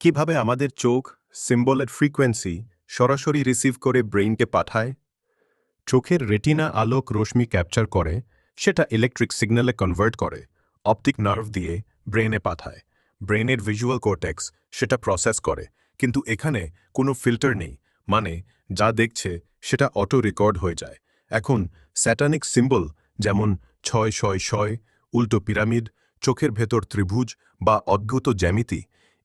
কিভাবে আমাদের চোখ সিম্বলের ফ্রিকোয়েন্সি সরাসরি রিসিভ করে ব্রেইনকে পাঠায়? চোখের রেটিনা আলোক রশ্মি ক্যাপচার করে, সেটা ইলেকট্রিক সিগন্যালে কনভার্ট করে, অপটিক নার্ভ দিয়ে ব্রেনে পাঠায়। ব্রেনের ভিজুয়াল কর্টেক্স সেটা প্রসেস করে। কিন্তু এখানে কোনো ফিল্টার নেই, মানে যা দেখছে সেটা অটো রেকর্ড হয়ে যায়। এখন স্যাটানিক সিম্বল যেমন 666, উল্টো পিরামিড, চোখের ভেতর ত্রিভুজ বা অদ্ভুত জ্যামিতি,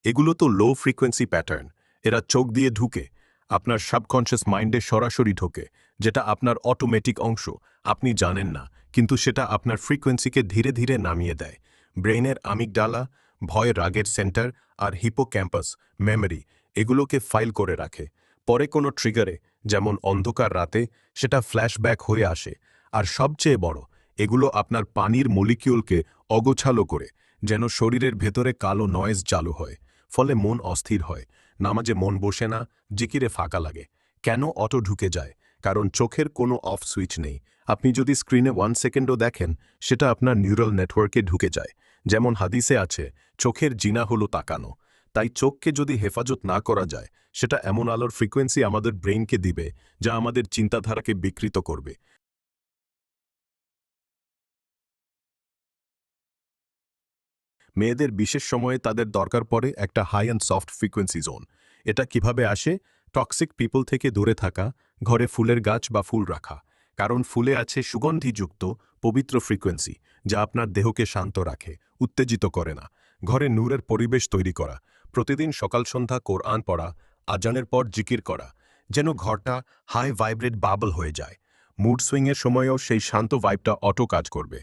এগুলো তো লো ফ্রিকোয়েন্সি প্যাটার্ন। এরা চোখ দিয়ে ঢুকে আপনার সাবকনশিয়াস মাইন্ডে সরাসরি ঢোকে, যেটা আপনার অটোমেটিক অংশ। আপনি জানেন না, কিন্তু সেটা আপনার ফ্রিকোয়েন্সিকে ধীরে ধীরে নামিয়ে দেয়। ব্রেইনের আমিগডালা, ভয় রাগের সেন্টার, আর হিপোক্যাম্পাস মেমরি এগুলোকে ফাইল করে রাখে। পরে কোনো ট্রিগারে, যেমন অন্ধকার রাতে, সেটা ফ্ল্যাশব্যাক হয়ে আসে। আর সবচেয়ে বড়, এগুলো আপনার পানির মলিকিউলকে অগোছালো করে, যেন শরীরের ভেতরে কালো নয়েজ চালু হয়। ফলে মন অস্থির হয়, নামাজে মন বসে না, জিকিরে ফাঁকা লাগে। কেন অটো ঢুকে যায়? কারণ চোখের কোনো অফ সুইচ নেই। আপনি যদি স্ক্রিনে 1 সেকেন্ডও দেখেন, সেটা আপনার নিউরাল নেটওয়ার্কে ঢুকে যায়। যেমন হাদিসে আছে, চোখের জিনা হলো তাকানো। তাই চোখকে যদি হেফাজত না করা যায়, সেটা এমন আলোর ফ্রিকোয়েন্সি আমাদের ব্রেইনকে দিবে, যা আমাদের চিন্তাধারাকে বিকৃত করবে। মেয়েদের বিশেষ সময়ে তাদের দরকার পড়ে একটা high and soft frequency zone. এটা কিভাবে আসে? টক্সিক পিপল থেকে দূরে থাকা, ঘরে ফুলের গাছ বা ফুল রাখা। কারণ ফুলে আছে সুগন্ধিযুক্ত পবিত্র ফ্রিকোয়েন্সি, যা আপনার দেহকে শান্ত রাখে, উত্তেজিত করে না। ঘরে নূরের পরিবেশ তৈরি করা, প্রতিদিন সকাল সন্ধ্যা কোরআন পড়া, আজানের পর জিকির করা, যেন ঘরটা হাই ভাইব্রেট বাবল হয়ে যায়। মুড সুইংয়ের সময়ও সেই শান্ত ভাইবটা অটো কাজ করবে।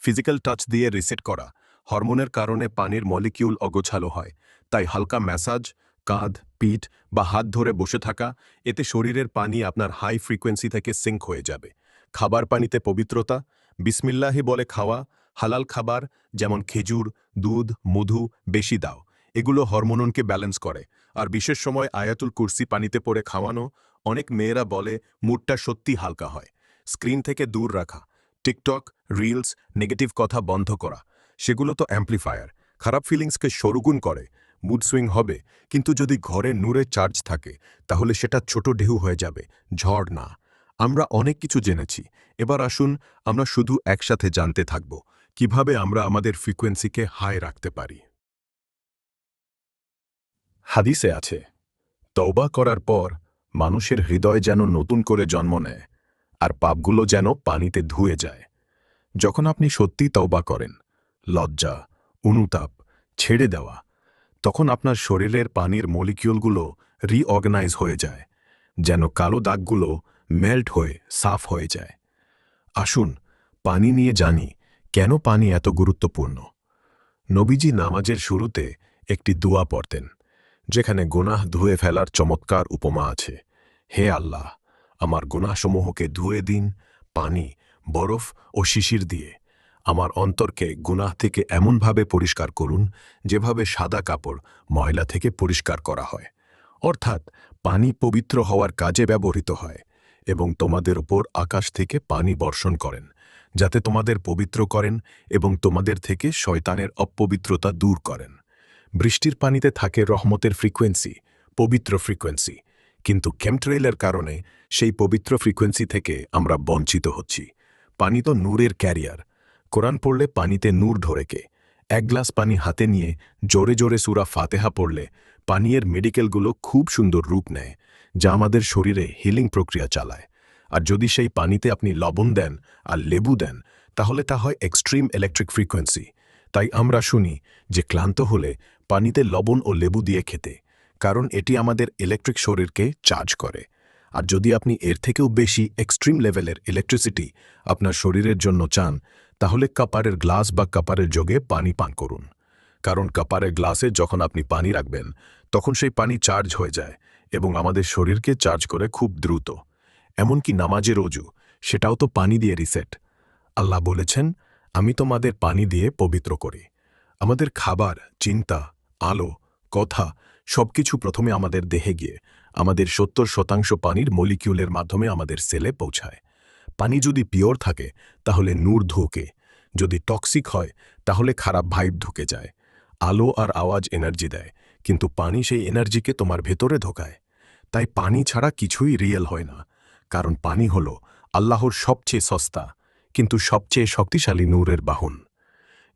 ফিজিক্যাল টাচ দিয়ে রিসেট করা, হরমোনের কারণে পানির মলিকিউল অগোছালো হয়, তাই হালকা ম্যাসাজ, কাঁধ, পিঠ বা হাত ধরে বসে থাকা, এতে শরীরের পানি আপনার হাই ফ্রিকোয়েন্সি থেকে সিঙ্ক হয়ে যাবে। খাবার পানিতে পবিত্রতা, বিসমিল্লাহি বলে খাওয়া, হালাল খাবার যেমন খেজুর, দুধ, মধু বেশি দাও। এগুলো হরমোনকে ব্যালেন্স করে। আর বিশেষ সময় আয়াতুল কুরসি পানিতে পড়ে খাওয়ানো। অনেক মেয়েরা বলে মুডটা সত্যি হালকা হয়। স্ক্রিন থেকে দূর রাখা, টিকটক, রিলস, নেগেটিভ কথা বন্ধ করা, সেগুলো তো অ্যাম্প্লিফায়ার, খারাপ ফিলিংসকে সরগুণ করে। মুড সুইং হবে, কিন্তু যদি ঘরে নূরে চার্জ থাকে, তাহলে সেটা ছোট ঢেউ হয়ে যাবে, ঝড় না। আমরা অনেক কিছু জেনেছি, এবার আসুন আমরা শুধু একসাথে জানতে থাকব কিভাবে আমরা আমাদের ফ্রিকোয়েন্সিকে হাই রাখতে পারি। হাদিসে আছে, তওবা করার পর মানুষের হৃদয় যেন নতুন করে জন্ম নেয়, আর পাপগুলো যেন পানিতে ধুয়ে যায়। যখন আপনি সত্যি তওবা করেন, লজ্জা, অনুতাপ ছেড়ে দেওয়া, তখন আপনার শরীরের পানির মলিকিউলগুলো রিঅর্গানাইজ হয়ে যায়, যেন কালো দাগগুলো মেল্ট হয়ে সাফ হয়ে যায়। আসুন পানি নিয়ে জানি কেন পানি এত গুরুত্বপূর্ণ। নবীজি নামাজের শুরুতে একটি দোয়া পড়তেন, যেখানে গুনাহ ধুয়ে ফেলার চমৎকার উপমা আছে। হে আল্লাহ, আমার গুনাহসমূহকে ধুয়ে দিন পানি, বরফ ও শিশির দিয়ে। আমার অন্তরকে গুনাহ থেকে এমনভাবে পরিষ্কার করুন, যেভাবে সাদা কাপড় ময়লা থেকে পরিষ্কার করা হয়। অর্থাৎ পানি পবিত্র হওয়ার কাজে ব্যবহৃত হয়, এবং তোমাদের ওপর আকাশ থেকে পানি বর্ষণ করেন, যাতে তোমাদের পবিত্র করেন এবং তোমাদের থেকে শয়তানের অপবিত্রতা দূর করেন। বৃষ্টির পানিতে থাকে রহমতের ফ্রিকোয়েন্সি, পবিত্র ফ্রিকোয়েন্সি। কিন্তু কেমট্রেলের কারণে সেই পবিত্র ফ্রিকোয়েন্সি থেকে আমরা বঞ্চিত হচ্ছি। পানি তো নূরের ক্যারিয়ার। কোরআন পড়লে পানিতে নূর ঢোরেকে। এক গ্লাস পানি হাতে নিয়ে জোরে জোরে সূরা ফাতেহা পড়লে পানীয়ের মেডিকেলগুলো খুব সুন্দর রূপ নেয়, যা আমাদের শরীরে হিলিং প্রক্রিয়া চালায়। আর যদি সেই পানিতে আপনি লবণ দেন আর লেবু দেন, তাহলে তা হয় এক্সট্রিম ইলেকট্রিক ফ্রিকোয়েন্সি। তাই আমরা শুনি যে ক্লান্ত হলে পানিতে লবণ ও লেবু দিয়ে খেতে, কারণ এটি আমাদের ইলেকট্রিক শরীরকে চার্জ করে। আর যদি আপনি এর থেকেও বেশি এক্সট্রিম লেভেলের ইলেকট্রিসিটি আপনার শরীরের জন্য চান, তাহলে কাপারের গ্লাস বা কাপারের জগে পানি পান করুন। কারণ কাপারের গ্লাসে যখন আপনি পানি রাখবেন, তখন সেই পানি চার্জ হয়ে যায় এবং আমাদের শরীরকে চার্জ করে খুব দ্রুত। এমনকি নামাজের অজু, সেটাও তো পানি দিয়ে রিসেট। আল্লাহ বলেছেন, আমি তোমাদের পানি দিয়ে পবিত্র করি। আমাদের খাবার, চিন্তা, আলো, কথা সবকিছু প্রথমে আমাদের দেহে গিয়ে আমাদের 70% পানির মলিকিউলের মাধ্যমে আমাদের সেলে পৌঁছায়। পানি যদি পিওর থাকে তাহলে নূর ঢোকে, যদি টক্সিক হয় তাহলে খারাপ ভাইব ঢুকে যায়। আলো আর আওয়াজ এনার্জি দেয়, কিন্তু পানি সেই এনার্জিকে তোমার ভেতরে ঢোকায়। তাই পানি ছাড়া কিছুই রিয়েল হয় না, কারণ পানি হল আল্লাহর সবচেয়ে সস্তা কিন্তু সবচেয়ে শক্তিশালী নূরের বাহন।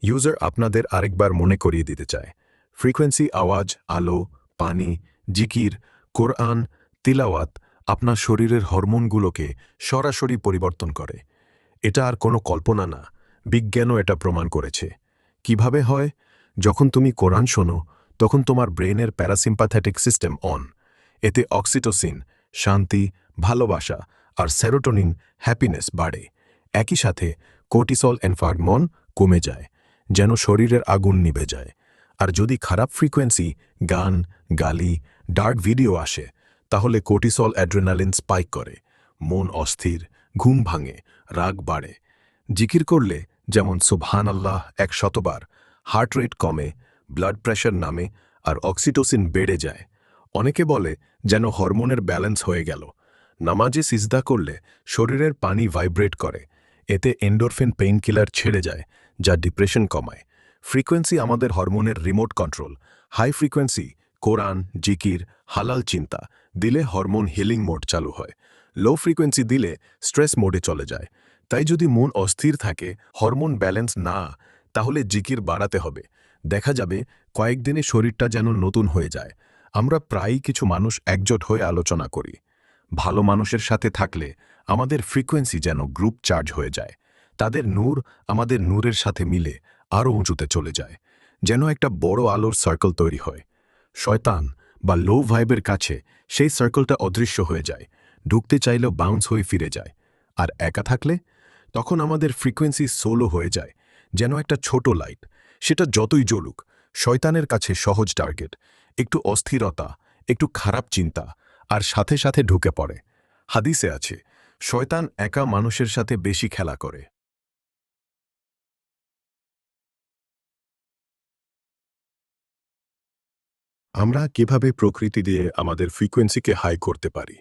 ইউজার আপনাদের আরেকবার মনে করিয়ে দিতে চায়, ফ্রিকোয়েন্সি, আওয়াজ, আলো, পানি, জিকির, কোরআন, তিলাওয়াত আপনার শরীরের হরমোনগুলোকে সরাসরি পরিবর্তন করে। এটা আর কোনো কল্পনা না, বিজ্ঞানও এটা প্রমাণ করেছে। কিভাবে হয়? যখন তুমি কোরআন শোনো, তখন তোমার ব্রেনের প্যারাসিম্প্যাথেটিক সিস্টেম অন। এতে অক্সিটোসিন, শান্তি, ভালোবাসা আর সেরোটোনিন, হ্যাপিনেস বাড়ে। একই সাথে কোর্টিসল এনফার্মন কমে যায়, যেন শরীরের আগুন নিভে যায়। আর যদি খারাপ ফ্রিকোয়েন্সি, গান, গালি, ডার্ক ভিডিও আসে, তাহলে কোর্টিসল অ্যাড্রেনালিন স্পাইক করে, মন অস্থির, ঘুম ভাঙে, রাগ বাড়ে। জিকির করলে যেমন সুবহানাল্লাহ 100 বার, হার্ট রেট কমে, ব্লাড প্রেশার নামে আর অক্সিটোসিন বেড়ে যায়। অনেকে বলে যেন হরমোনের ব্যালেন্স হয়ে গেল। নামাজে সিজদা করলে শরীরের পানি ভাইব্রেট করে, এতে এন্ডোরফিন পেইন কিলার ছেড়ে যায়, যা ডিপ্রেশন কমায়। ফ্রিকোয়েন্সি আমাদের হরমোনের রিমোট কন্ট্রোল। হাই ফ্রিকোয়েন্সি, কোরআন, জিকির, হালাল চিন্তা দিলে হরমোন হিলিং মোড চালু হয়। লো ফ্রিকোয়েন্সি দিলে স্ট্রেস মোডে চলে যায়। তাই যদি মন অস্থির থাকে, হরমোন ব্যালেন্স না, তাহলে জিকির বাড়াতে হবে। দেখা যাবে কয়েকদিনে শরীরটা যেন নতুন হয়ে যায়। আমরা প্রায়ই কিছু মানুষ একজোট হয়ে আলোচনা করি। ভালো মানুষের সাথে থাকলে আমাদের ফ্রিকোয়েন্সি যেন গ্রুপ চার্জ হয়ে যায়। তাদের নূর আমাদের নূরের সাথে মিলে আরও উঁচুতে চলে যায়, যেন একটা বড় আলোর সার্কেল তৈরি হয়। শয়তান বা লো ভাইবের কাছে সেই সার্কেলটা অদৃশ্য হয়ে যায়, ঢুকতে চাইলেও বাউন্স হয়ে ফিরে যায়। আর একা থাকলে তখন আমাদের ফ্রিকোয়েন্সি সোলো হয়ে যায়, যেন একটা ছোট লাইট। সেটা যতই জ্বলুক, শয়তানের কাছে সহজ টার্গেট। একটু অস্থিরতা, একটু খারাপ চিন্তা, আর সাথে সাথে ঢুকে পড়ে। হাদিসে আছে, শয়তান একা মানুষের সাথে বেশি খেলা করে। আমরা কিভাবে প্রকৃতি দিয়ে আমাদের ফ্রিকোয়েন্সিকে হাই করতে পারি?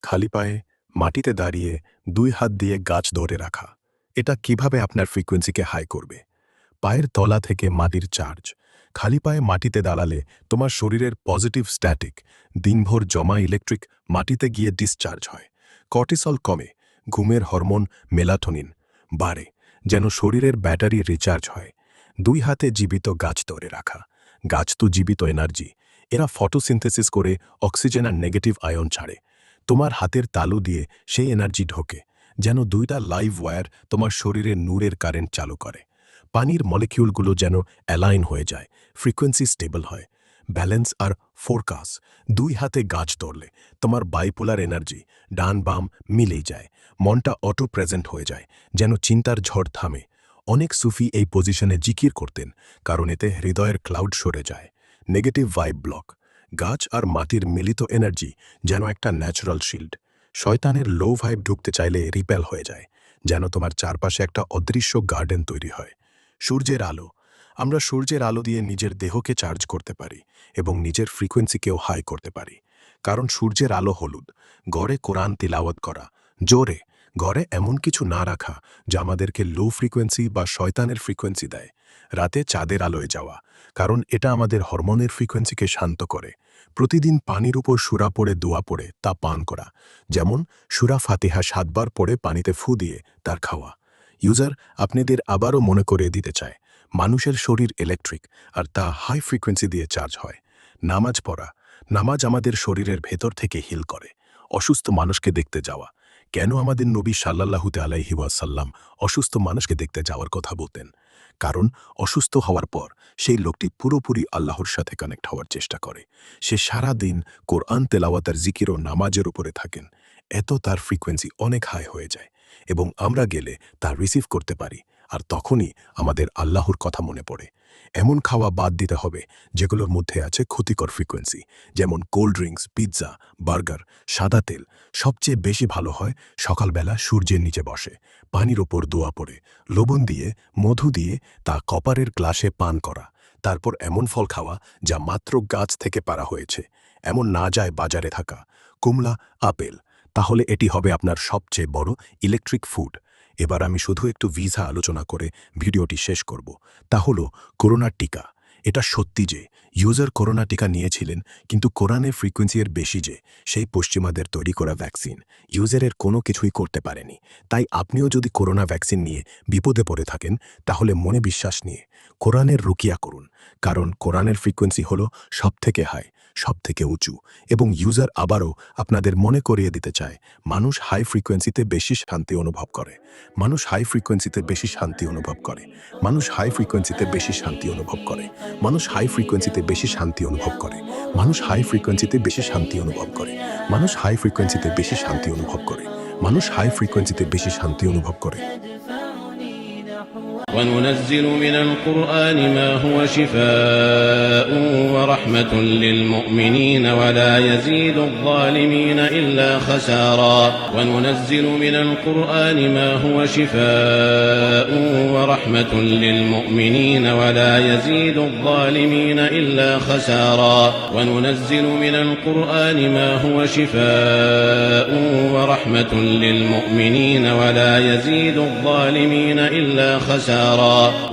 খালি পায়ে মাটিতে দাঁড়িয়ে 2 হাত দিয়ে গাছ ধরে রাখা, এটা কিভাবে আপনার ফ্রিকোয়েন্সিকে হাই করবে? পায়ের তলা থেকে মাটির চার্জ। খালি পায়ে মাটিতে দাঁড়ালে তোমার শরীরের পজিটিভ স্ট্যাটিক, দিনভর জমা ইলেকট্রিক মাটিতে গিয়ে ডিসচার্জ হয়। কর্টিসল কমে, ঘুমের হরমোন মেলাটোনিন বাড়ে, যেন শরীরের ব্যাটারি রিচার্জ হয়। 2 হাতে জীবিত গাছ ধরে রাখা। গাছ তো জীবিত এনার্জি, এরা ফটোসিনথেসিস করে অক্সিজেন আর নেগেটিভ আয়ন ছাড়ে। তোমার হাতের তালু দিয়ে সেই এনার্জি ঢোকে, যেন 2টা লাইভ ওয়্যার তোমার শরীরে নূরের কারেন্ট চালু করে। পানির মলিকিউলগুলো যেন অ্যালাইন হয়ে যায়, ফ্রিকোয়েন্সি স্টেবল হয়। ব্যালেন্স আর ফোরকাস, 2 হাতে গাছ ধরলে তোমার বাইপোলার এনার্জি ডান বাম মিলেই যায়। মনটা অটো প্রেজেন্ট হয়ে যায়, যেন চিন্তার ঝড় থামে। অনেক সুফি এই পজিশনে জিকির করতেন, কারণ এতে হৃদয়ের ক্লাউড সরে যায়, নেগেটিভ ভাইব ব্লক। গাছ আর মাটির মিলিত এনার্জি যেন একটা ন্যাচারাল শিল্ড। শয়তানের লো ভাইব ঢুকতে চাইলে রিপেল হয়ে যায়, যেন তোমার চারপাশে একটা অদৃশ্য গার্ডেন তৈরি হয়। সূর্যের আলো, আমরা সূর্যের আলো দিয়ে নিজের দেহকে চার্জ করতে পারি এবং নিজের ফ্রিকোয়েন্সিকেও হাই করতে পারি। কারণ সূর্যের আলো হলুদ। ঘরে কোরআন তিলাওয়াত করা, জোরে ঘরে এমন কিছু না রাখা যা আমাদেরকে লো ফ্রিকোয়েন্সি বা শয়তানের ফ্রিকোয়েন্সি দেয়। রাতে চাঁদের আলোয় যাওয়া, কারণ এটা আমাদের হরমোনের ফ্রিকোয়েন্সিকে শান্ত করে। প্রতিদিন পানির উপর সূরা পড়ে দোয়া পড়ে তা পান করা, যেমন সূরা ফাতিহা 7 বার পড়ে পানিতে ফু দিয়ে তার খাওয়া। ইউজার আপনাদের আবারও মনে করিয়ে দিতে চায়, মানুষের শরীর ইলেকট্রিক আর তা হাই ফ্রিকোয়েন্সি দিয়ে চার্জ হয়। নামাজ পড়া, নামাজ আমাদের শরীরের ভেতর থেকে হিল করে। অসুস্থ মানুষকে দেখতে যাওয়া, কেন আমাদের নবী সাল্লাল্লাহু আলাইহি ওয়াসাল্লাম অসুস্থ মানুষকে দেখতে যাওয়ার কথা বলতেন? কারণ অসুস্থ হওয়ার পর সেই লোকটি পুরোপুরি আল্লাহর সাথে কানেক্ট হওয়ার চেষ্টা করে। সে সারা দিন কোরআন তেলাওয়াত আর জিকির ও নামাজের উপরে থাকেন। এত তার ফ্রিকোয়েন্সি অনেক হাই হয়ে যায় এবং আমরা গেলে তা রিসিভ করতে পারি, আর তখনই আমাদের আল্লাহর কথা মনে পড়ে। এমন খাওয়া বাদ দিতে হবে যেগুলোর মধ্যে আছে ক্ষতিকর ফ্রিকোয়েন্সি, যেমন কোল্ড ড্রিঙ্কস, পিৎজা, বার্গার, সাদা তেল। সবচেয়ে বেশি ভালো হয় সকালবেলা সূর্যের নিচে বসে পানির ওপর দোয়া পড়ে লবণ দিয়ে মধু দিয়ে তা কপারের গ্লাসে পান করা। তারপর এমন ফল খাওয়া যা মাত্র গাছ থেকে পাড়া হয়েছে, এমন না যায় বাজারে থাকা কমলা, আপেল। তাহলে এটি হবে আপনার সবচেয়ে বড় ইলেকট্রিক ফুড। এবার আমি শুধু একটু ভিসা আলোচনা করে ভিডিওটি শেষ করব। তা হলো করোনার টিকা। এটা সত্যি যে ইউজার করোনা টিকা নিয়েছিলেন, কিন্তু কোরআনের ফ্রিকোয়েন্সি এর বেশি যে সেই পশ্চিমাদের তৈরি করা ভ্যাকসিন ইউজারের কোনো কিছুই করতে পারেনি। তাই আপনিও যদি করোনা ভ্যাকসিন নিয়ে বিপদে পড়ে থাকেন, তাহলে মনে বিশ্বাস নিয়ে কোরআনের রুকিয়া করুন, কারণ কোরআনের ফ্রিকোয়েন্সি হলো সবথেকে হাই, সবথেকে উঁচু। এবং ইউজার আবারও আপনাদের মনে করিয়ে দিতে চায়, মানুষ হাই ফ্রিকোয়েন্সিতে বেশি শান্তি অনুভব করে। মানুষ হাই ফ্রিকোয়েন্সিতে বেশি শান্তি অনুভব করে। মানুষ হাই ফ্রিকোয়েন্সিতে বেশি শান্তি অনুভব করে। মানুষ হাই ফ্রিকোয়েন্সিতে বেশি শান্তি অনুভব করে। মানুষ হাই ফ্রিকোয়েন্সিতে বেশি শান্তি অনুভব করে। মানুষ হাই ফ্রিকোয়েন্সিতে বেশি শান্তি অনুভব করে। মানুষ হাই ফ্রিকোয়েন্সিতে বেশি শান্তি অনুভব করে। وننزل من القرآن ما هو شفاء ورحمة للمؤمنين ولا يزيد الظالمين إلا خسارا. وننزل من القرآن ما هو شفاء ورحمة للمؤمنين ولا يزيد الظالمين إلا خسارا. وننزل من القرآن ما هو شفاء ورحمة للمؤمنين ولا يزيد الظالمين إلا خسارا.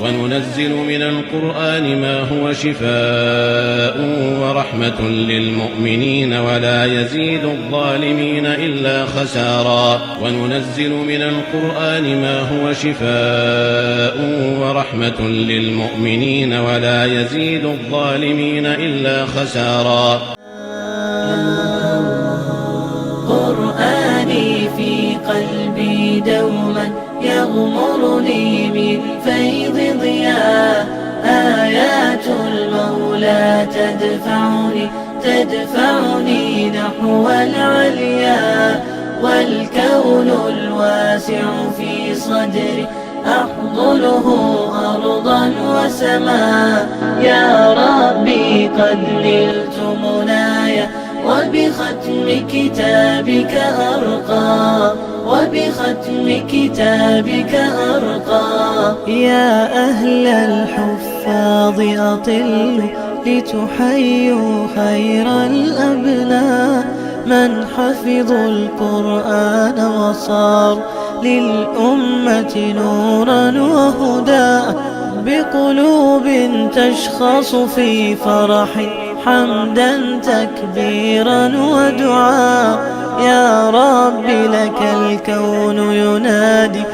وننزل من القرآن ما هو شفاء ورحمة للمؤمنين ولا يزيد الظالمين إلا خسارا. وننزل من القرآن ما هو شفاء ورحمة للمؤمنين ولا يزيد الظالمين إلا خسارا. قرآني في قلبي دوما يغمرني من فيض ضياء. آيات المولى تدفعني نحو العليا. والكون الواسع في صدري أحضنه أرضا وسماء. يا ربي قد نلت منايا وبختم كتابك أرقى. وبختم كتابك أرقى. يا أهل الحفاظ أطلوا لتحيوا خير الأبناء. من حفظوا القرآن وصار للأمة نورا وهدى. بقلوب تشخص في فرح حمدا تكبيرا ودعاء. يا رب لك الكون ينادي